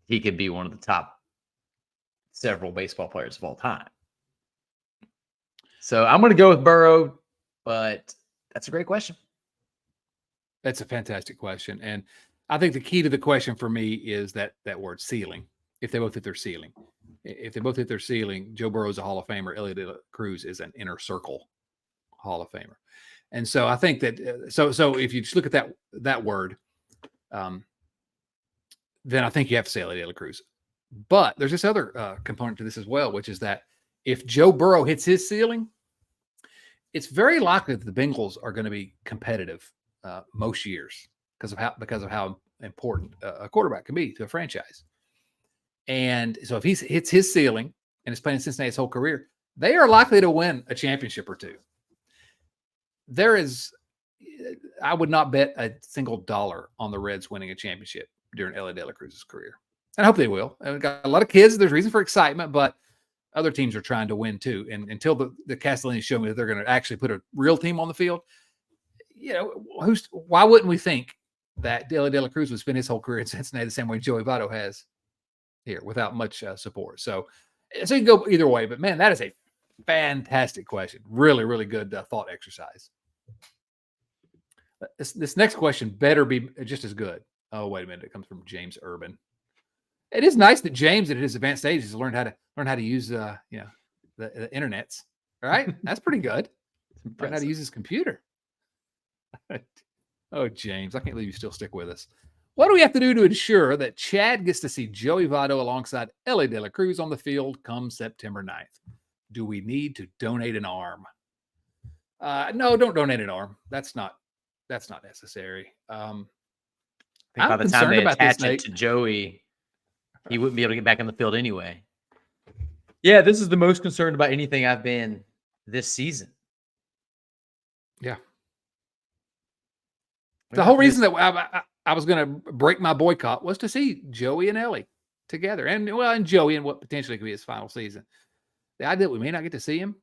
Speaker 2: he could be one of the top several baseball players of all time. So I'm going to go with Burrow, but that's a great question.
Speaker 1: That's a fantastic question. And I think the key to the question for me is that word ceiling. If they both hit their ceiling. If they both hit their ceiling, Joe Burrow is a Hall of Famer. Elly De La Cruz is an inner circle Hall of Famer. And so I think that so if you just look at that word, then I think you have to say Elly De La Cruz. But there's this other component to this as well, which is that if Joe Burrow hits his ceiling, it's very likely that the Bengals are going to be competitive most years because of how important a quarterback can be to a franchise. And so if he hits his ceiling and is playing in Cincinnati his whole career, they are likely to win a championship or two. I would not bet a single dollar on the Reds winning a championship during Elly De La Cruz's career. And I hope they will. And we've got a lot of kids. There's reason for excitement, but other teams are trying to win too. And until the Castellinis show me that they're going to actually put a real team on the field, why wouldn't we think that Elly De La Cruz would spend his whole career in Cincinnati the same way Joey Votto has here without much support? So you can go either way. But, man, that is a fantastic question. Really, really good thought exercise. This next question better be just as good. Oh, wait a minute. It comes from James Urban. It is nice that James, at his advanced age, has learned how to use the internets. All right, that's pretty good. Learn how to
Speaker 2: Impressive.
Speaker 1: use his computer. Oh, James, I can't believe you still stick with us. What do we have to do to ensure that Chad gets to see Joey Votto alongside Ellie De La Cruz on the field come September 9th? Do we need to donate an arm? No, don't donate an arm. That's not necessary.
Speaker 2: I think
Speaker 1: I'm
Speaker 2: by the time
Speaker 1: concerned
Speaker 2: they
Speaker 1: about this,
Speaker 2: attach it
Speaker 1: Nate.
Speaker 2: to Joey, he wouldn't be able to get back on the field anyway. Yeah, this is the most concerned about anything I've been this season.
Speaker 1: Yeah. The whole reason that I was going to break my boycott was to see Joey and Ellie together, and Joey in what potentially could be his final season. The idea that we may not get to see him,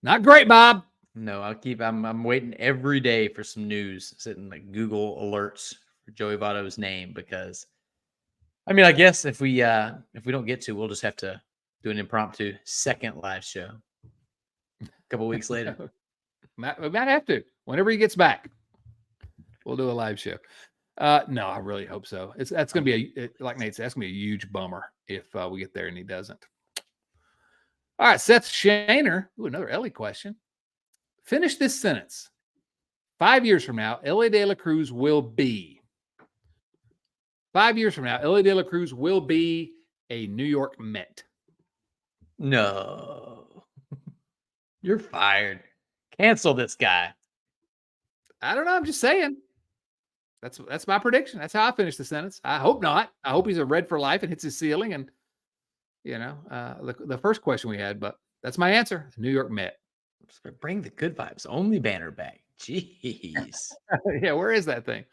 Speaker 1: not great, Bob.
Speaker 2: No, I'm waiting every day for some news, sitting like Google alerts for Joey Votto's name, because I mean, I guess if we don't get to, we'll just have to do an impromptu second live show a couple weeks later.
Speaker 1: We might have to. Whenever he gets back, we'll do a live show. No, I really hope so. That's going to be like Nate said, that's going to be a huge bummer if we get there and he doesn't. All right, Seth Shaner. Ooh, another Ellie question. Finish this sentence. 5 years from now, Ellie De La Cruz will be. 5 years from now, Ellie De La Cruz will be a New York Met.
Speaker 2: No, you're fired. Cancel this guy.
Speaker 1: I don't know. I'm just saying. That's my prediction. That's how I finish the sentence. I hope not. I hope he's a Red for life and hits his ceiling. And the first question we had, but that's my answer. New York Met.
Speaker 2: Bring the good vibes only banner back. Jeez.
Speaker 1: Yeah, where is that thing?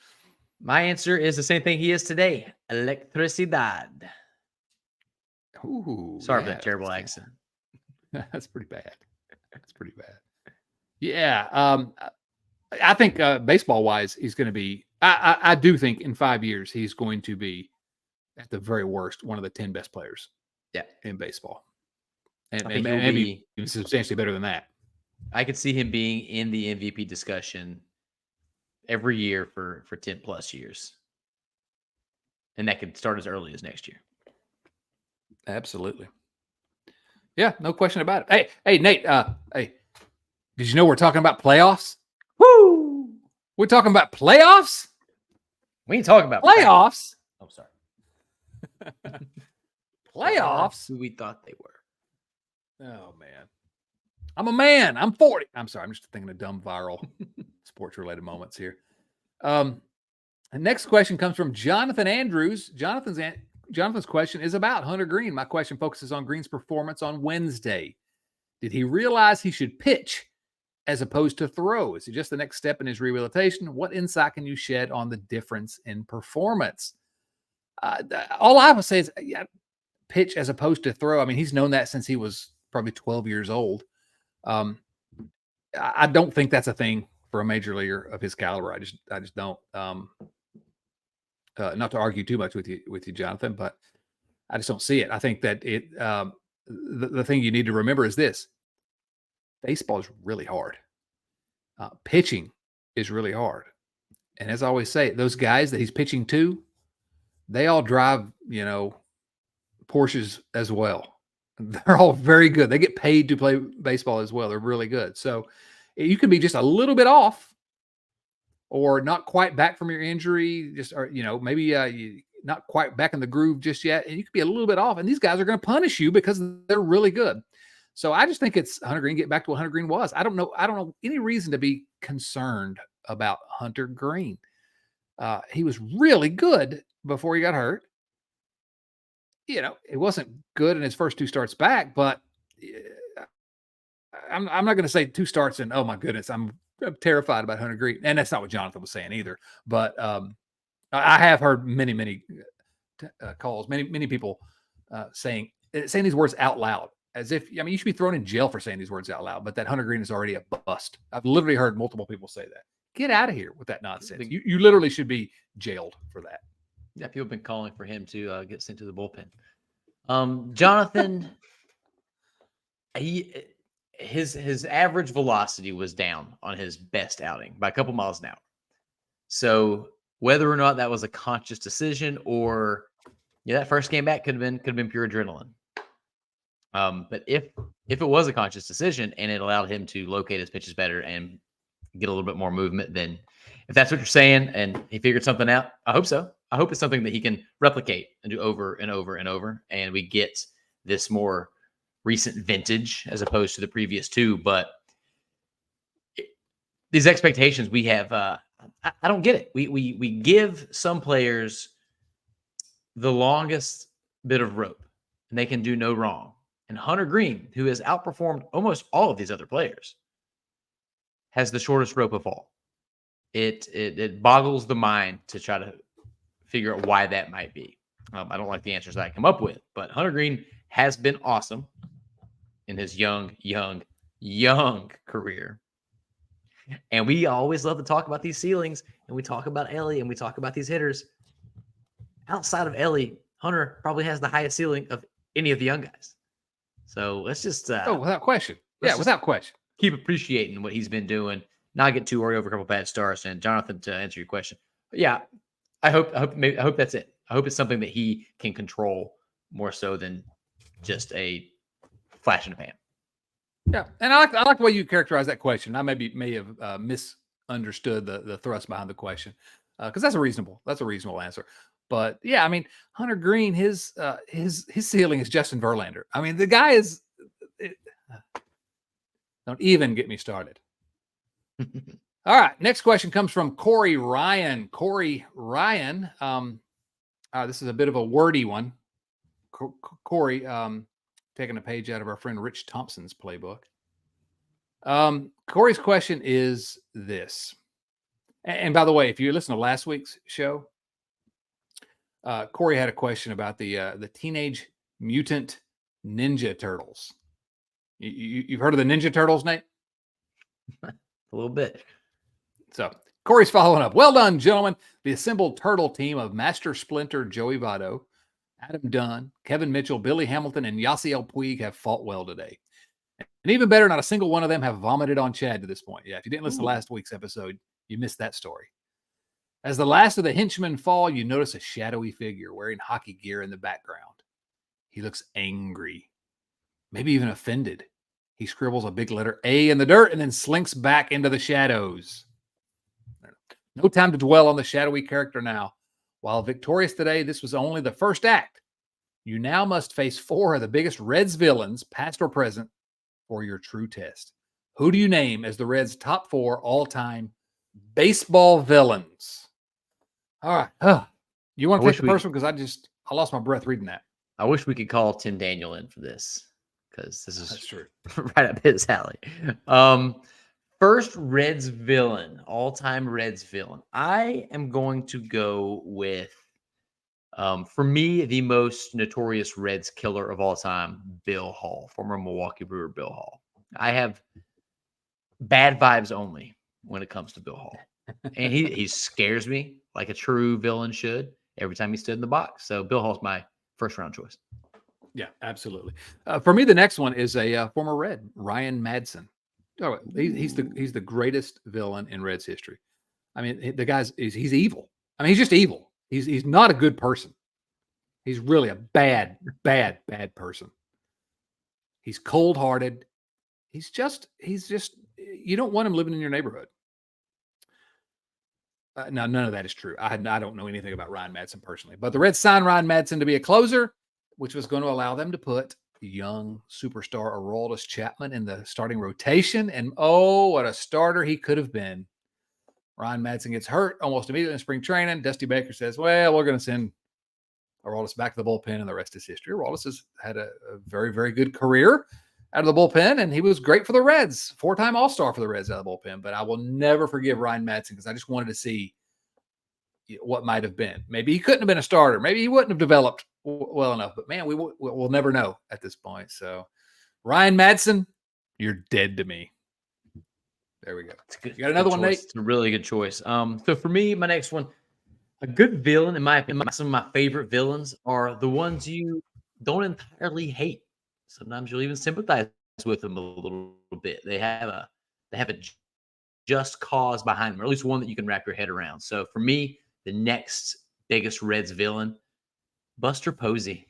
Speaker 2: My answer is the same thing he is today. Electricidad.
Speaker 1: Ooh,
Speaker 2: Sorry for that terrible accent.
Speaker 1: That's pretty bad. That's pretty bad. Yeah. I think baseball wise, he's going to be, I do think in 5 years, he's going to be at the very worst, one of the 10 best players in baseball. And maybe even substantially better than that.
Speaker 2: I could see him being in the MVP discussion every year for 10 plus years. And that could start as early as next year.
Speaker 1: Absolutely. Yeah, no question about it. Hey, Nate, hey, did you know we're talking about playoffs?
Speaker 2: Woo!
Speaker 1: We're talking about playoffs?
Speaker 2: We ain't talking about
Speaker 1: playoffs.
Speaker 2: Oh, sorry.
Speaker 1: Playoffs?
Speaker 2: Who we thought they were.
Speaker 1: Oh, man. I'm a man. I'm 40. I'm sorry. I'm just thinking of dumb viral sports related moments here. The next question comes from Jonathan Andrews. Jonathan's question is about Hunter Greene. My question focuses on Greene's performance on Wednesday. Did he realize he should pitch as opposed to throw? Is it just the next step in his rehabilitation? What insight can you shed on the difference in performance? All I would say is pitch as opposed to throw. I mean, he's known that since he was probably 12 years old. I don't think that's a thing for a major leaguer of his caliber. I just don't. Not to argue too much with you, Jonathan, but I just don't see it. I think that the thing you need to remember is this: baseball is really hard. Pitching is really hard, and as I always say, those guys that he's pitching to, they all drive Porsches as well. They're all very good. They get paid to play baseball as well. They're really good. So you can be just a little bit off or not quite back from your injury, maybe you not quite back in the groove just yet. And you could be a little bit off, and these guys are going to punish you because they're really good. So I just think it's Hunter Greene, get back to what Hunter Greene was. I don't know any reason to be concerned about Hunter Greene. He was really good before he got hurt. It wasn't good in his first 2 starts back, but I'm not going to say 2 starts and, oh my goodness, I'm terrified about Hunter Greene. And that's not what Jonathan was saying either. But I have heard many calls, many people saying these words out loud, as if, you should be thrown in jail for saying these words out loud, but that Hunter Greene is already a bust. I've literally heard multiple people say that. Get out of here with that nonsense. You literally should be jailed for that.
Speaker 2: Yeah, people have been calling for him to get sent to the bullpen. Jonathan, his average velocity was down on his best outing by a couple miles an hour. So whether or not that was a conscious decision or that first game back could have been pure adrenaline. But if it was a conscious decision and it allowed him to locate his pitches better and get a little bit more movement, then if that's what you're saying and he figured something out, I hope so. I hope it's something that he can replicate and do over and over and over, and we get this more recent vintage as opposed to the previous two. But these expectations we have, I don't get it. We give some players the longest bit of rope, and they can do no wrong. And Hunter Greene, who has outperformed almost all of these other players, has the shortest rope of all. It boggles the mind to try to figure out why that might be. I don't like the answers that I come up with, but Hunter Greene has been awesome in his young career. And we always love to talk about these ceilings, and we talk about Ellie, and we talk about these hitters. Outside of Ellie, Hunter probably has the highest ceiling of any of the young guys. So let's just
Speaker 1: without question. Yeah, without question.
Speaker 2: Keep appreciating what he's been doing. Not get too worried over a couple bad starts. And Jonathan, to answer your question, yeah, I hope that's it. I hope it's something that he can control more so than just a flash in the pan.
Speaker 1: Yeah, and I like the way you characterize that question. I may have misunderstood the thrust behind the question, because that's a reasonable answer. But yeah, I mean, Hunter Greene, his ceiling is Justin Verlander. I mean, the guy is. Don't even get me started. All right, next question comes from Corey Ryan. Corey Ryan, this is a bit of a wordy one. Corey, taking a page out of our friend Rich Thompson's playbook. Corey's question is this. And by the way, if you listen to last week's show, Corey had a question about the Teenage Mutant Ninja Turtles. You've heard of the Ninja Turtles, Nate?
Speaker 2: A little bit.
Speaker 1: So Corey's following up. Well done, gentlemen. The assembled turtle team of Master Splinter, Joey Votto, Adam Dunn, Kevin Mitchell, Billy Hamilton, and Yasiel Puig have fought well today. And even better, not a single one of them have vomited on Chad to this point. Yeah, if you didn't listen to last week's episode, you missed that story. As the last of the henchmen fall, you notice a shadowy figure wearing hockey gear in the background. He looks angry, maybe even offended. He scribbles a big letter A in the dirt and then slinks back into the shadows. No time to dwell on the shadowy character now. While victorious today, this was only the first act. You now must face 4 of the biggest Reds villains, past or present, for your true test. Who do you name as the Reds' top 4 all-time baseball villains? All right. You want to take the first one? Because I lost my breath reading that.
Speaker 2: I wish we could call Tim Daniel in for this, because this is
Speaker 1: That's true.
Speaker 2: right up his alley. First Reds villain, all-time Reds villain. I am going to go with, for me, the most notorious Reds killer of all time, Bill Hall, former Milwaukee Brewer Bill Hall. I have bad vibes only when it comes to Bill Hall. And he scares me like a true villain should every time he stood in the box. So Bill Hall's my first-round choice.
Speaker 1: Yeah, absolutely. For me, the next one is a former Red, Ryan Madsen. Oh, he's the greatest villain in Reds history. I mean, the guy's he's evil. I mean, he's just evil. He's not a good person. He's really a bad person. He's cold-hearted. He's just you don't want him living in your neighborhood. Now, none of that is true. I don't know anything about Ryan Madsen personally, but the Reds signed Ryan Madsen to be a closer, which was going to allow them to put young superstar Aroldis Chapman in the starting rotation. And oh, what a starter he could have been. Ryan Madsen gets hurt almost immediately in spring training. Dusty Baker says, well, we're going to send Aroldis back to the bullpen, and the rest is history. Aroldis has had a very, very good career out of the bullpen, and he was great for the Reds. 4-time All-Star for the Reds out of the bullpen. But I will never forgive Ryan Madsen because I just wanted to see what might have been. Maybe he couldn't have been a starter. Maybe he wouldn't have developed well enough. But, man, we'll never know at this point. So, Ryan Madsen, you're dead to me. There we go. You got another one, Nate?
Speaker 2: It's a really good choice. So, for me, my next one, a good villain, in my opinion, some of my favorite villains are the ones you don't entirely hate. Sometimes you'll even sympathize with them a little bit. They have a just cause behind them, or at least one that you can wrap your head around. So for me, the next biggest Reds villain, Buster Posey.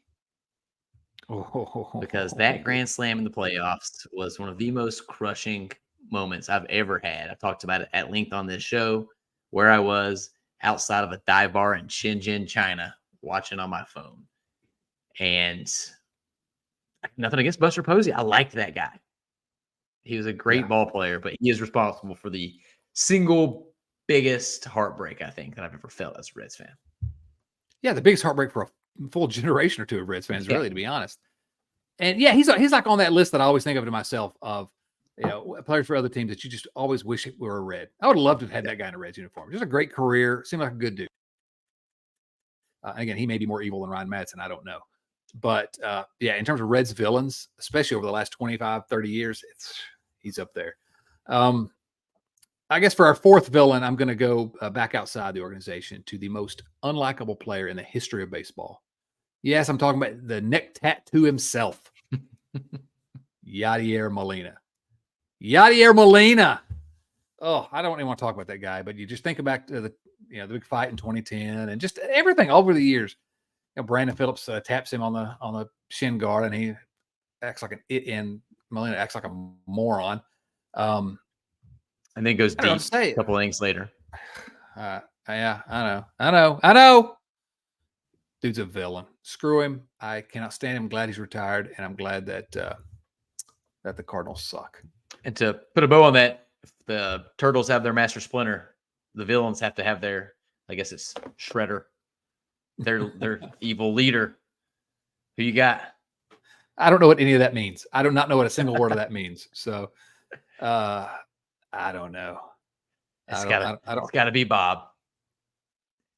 Speaker 2: because that grand slam in the playoffs was one of the most crushing moments I've ever had. I've talked about it at length on this show, where I was outside of a dive bar in Shenzhen, China, watching on my phone. And nothing against Buster Posey. I liked that guy. He was a great ball player, but he is responsible for the single biggest heartbreak, I think, that I've ever felt as a Reds fan.
Speaker 1: Yeah, the biggest heartbreak for a full generation or two of Reds fans,
Speaker 2: Yeah.
Speaker 1: really, to be honest. And yeah, he's like on that list that I always think of to myself of, players for other teams that you just always wish it were a Red. I would love to have had that guy in a Reds uniform. Just a great career. Seemed like a good dude. Again, he may be more evil than Ryan Madsen. I don't know. But yeah, in terms of Reds villains, especially over the last 25, 30 years, he's up there. I guess for our fourth villain, I'm going to go back outside the organization to the most unlikable player in the history of baseball. Yes, I'm talking about the neck tattoo himself, Yadier Molina. Yadier Molina. Oh, I don't even want to talk about that guy, but you just think back to the big fight in 2010 and just everything over the years. Brandon Phillips taps him on the shin guard, and he acts like and Molina acts like a moron.
Speaker 2: And then goes deep a couple innings later.
Speaker 1: Yeah, I know. Dude's a villain. Screw him. I cannot stand him. I'm glad he's retired, and I'm glad that the Cardinals suck.
Speaker 2: And to put a bow on that, if the Turtles have their Master Splinter, the villains have to have their, I guess it's Shredder, their evil leader. Who you got?
Speaker 1: I don't know what any of that means. I do not know what a single word of that means. So, I don't know.
Speaker 2: It's got to be Bob.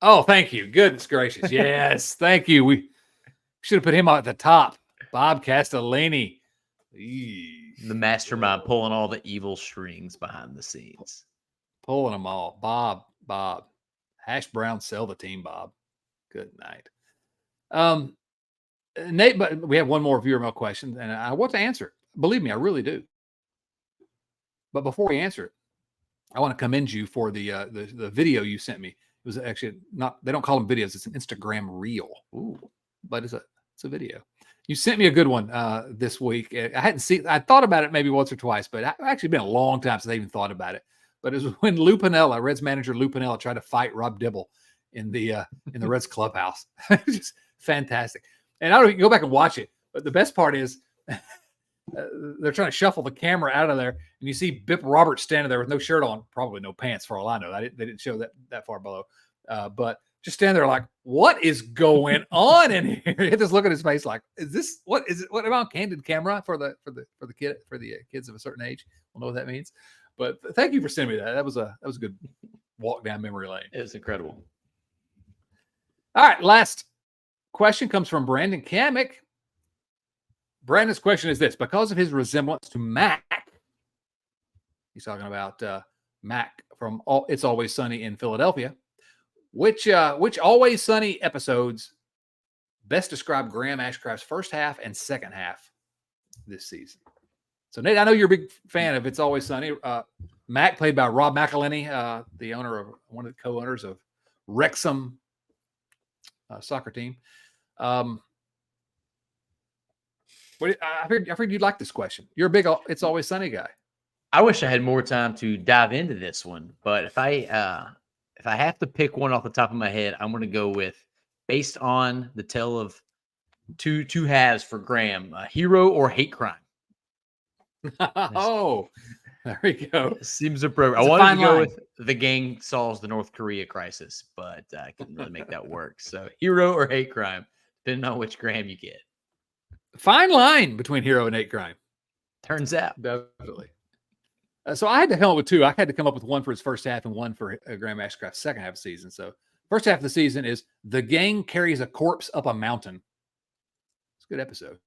Speaker 1: Oh, thank you. Goodness gracious. Yes, thank you. We should have put him at the top. Bob Castellini.
Speaker 2: The mastermind pulling all the evil strings behind the scenes.
Speaker 1: Pulling them all. Bob. Hash Brown, sell the team, Bob. Good night. Nate, but we have one more viewer mail question, and I want to answer it. Believe me, I really do. But before we answer it, I want to commend you for the video you sent me. It was actually not, they don't call them videos. It's an Instagram reel. Ooh, but it's a video. You sent me a good one this week. I thought about it maybe once or twice, but it's actually been a long time since I even thought about it. But it was when Lou Piniella, Reds manager Lou Piniella, tried to fight Rob Dibble in the Reds clubhouse. It was just fantastic. And I don't even go back and watch it. But the best part is they're trying to shuffle the camera out of there, and you see Bip Roberts standing there with no shirt on, probably no pants for all I know. They didn't show that far below. But just standing there like, what is going on in here? You have this look at his face like, is this what is it? What am I on candid camera for the kids of a certain age? We'll know what that means. But thank you for sending me that. That was a good walk down memory lane.
Speaker 2: It was incredible.
Speaker 1: All right, last question comes from Brandon Kamick. Brandon's question is this: because of his resemblance to Mac, he's talking about Mac from It's Always Sunny in Philadelphia. Which Always Sunny episodes best describe Graham Ashcraft's first half and second half this season? So, Nate, I know you're a big fan of It's Always Sunny. Mac, played by Rob McElhenney, the owner of one of the co-owners of Wrexham soccer team. I heard you'd like this question. You're a big It's Always Sunny guy.
Speaker 2: I wish I had more time to dive into this one, but if I have to pick one off the top of my head, I'm going to go with, based on the tale of two halves for Graham, hero or hate crime.
Speaker 1: Oh, there we go.
Speaker 2: Seems appropriate. I wanted to go with the gang solves the North Korea crisis, but I couldn't really make that work. So hero or hate crime, depending on which Graham you get.
Speaker 1: Fine line between hero and hate crime.
Speaker 2: Turns out.
Speaker 1: Definitely. So I had to come up with two. I had to come up with one for his first half and one for Graham Ashcraft's second half of the season. So first half of the season is the gang carries a corpse up a mountain. It's a good episode.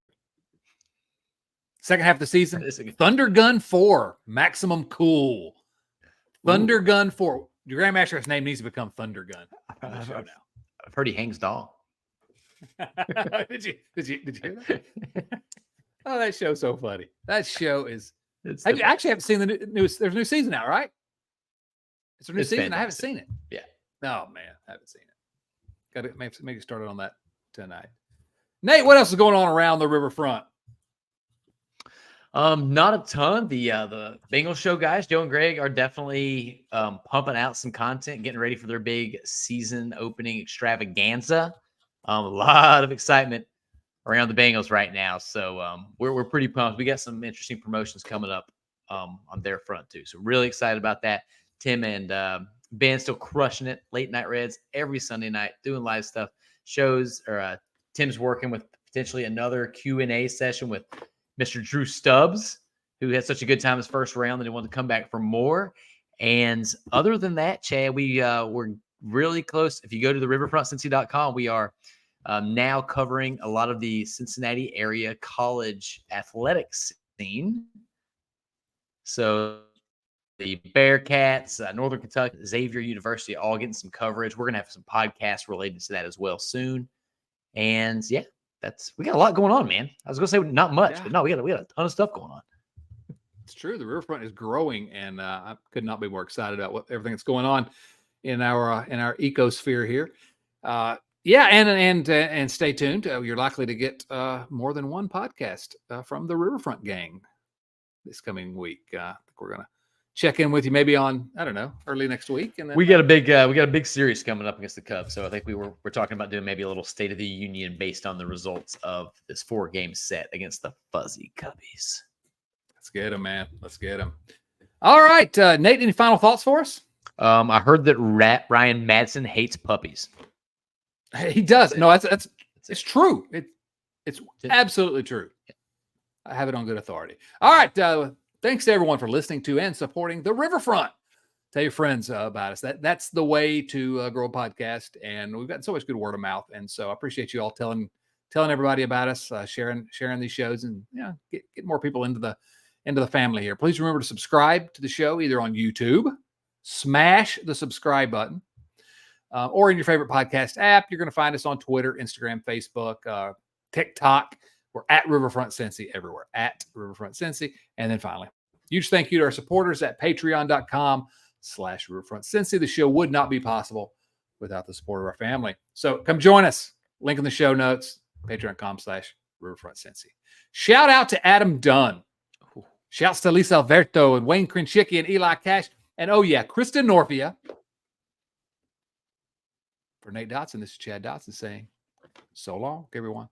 Speaker 1: Second half of the season, Thunder Gun 4, Maximum Cool. Thunder Gun 4. Graham Ashcraft's name needs to become Thunder Gun.
Speaker 2: I've heard he hangs dog.
Speaker 1: Did you hear that? Oh, that show's so funny. That show is. I actually haven't seen the newest. There's a new season now, right? It's a new season. Fantastic. I haven't seen it.
Speaker 2: Yeah.
Speaker 1: Oh man, I haven't seen it. Got to maybe started on that tonight. Nate, what else is going on around the riverfront?
Speaker 2: Not a ton. The Bengals show guys, Joe and Greg, are definitely pumping out some content, getting ready for their big season opening extravaganza. A lot of excitement around the Bengals right now, so we're pretty pumped. We got some interesting promotions coming up on their front too, so really excited about that. Tim and Ben still crushing it. Late Night Reds every Sunday night, doing live stuff, shows. Or Tim's working with potentially another Q&A session with Mr. Drew Stubbs, who had such a good time his first round that he wanted to come back for more. And other than that, Chad, we're really close. If you go to the riverfrontcincy.com, we are now covering a lot of the Cincinnati area college athletics scene. So the Bearcats, Northern Kentucky, Xavier University, all getting some coverage. We're going to have some podcasts related to that as well soon. And yeah, we got a lot going on, man. I was going to say not much, but no, we got a ton of stuff going on.
Speaker 1: It's true. The riverfront is growing, and I could not be more excited about everything that's going on in our ecosphere here. Yeah, and stay tuned. You're likely to get more than one podcast from the Riverfront Gang this coming week. I think we're gonna check in with you maybe on, I don't know, early next week, and then
Speaker 2: we got a big series coming up against the Cubs. So I think we're talking about doing maybe a little State of the Union based on the results of this 4-game set against the Fuzzy Cubbies.
Speaker 1: Let's get him, man. Let's get him. All right, Nate. Any final thoughts for us?
Speaker 2: I heard that Ryan Madsen hates puppies.
Speaker 1: He does. No, that's it's true. It's absolutely true. I have it on good authority. All right. Thanks to everyone for listening to and supporting the Riverfront. Tell your friends about us. That's the way to grow a podcast, and we've got so much good word of mouth. And so I appreciate you all telling everybody about us, sharing these shows, and get more people into the family here. Please remember to subscribe to the show either on YouTube, smash the subscribe button, or in your favorite podcast app. You're going to find us on Twitter, Instagram, Facebook, TikTok. We're at Riverfront Cincy everywhere, at Riverfront Cincy. And then finally, huge thank you to our supporters at patreon.com/Riverfront Cincy. The show would not be possible without the support of our family. So come join us. Link in the show notes, patreon.com/Riverfront Cincy. Shout out to Adam Dunn. Shouts to Lisa Alberto and Wayne Krinchicki and Eli Cash. And oh yeah, Kristen Norpia. For Nate Dotson, this is Chad Dotson saying, so long, everyone.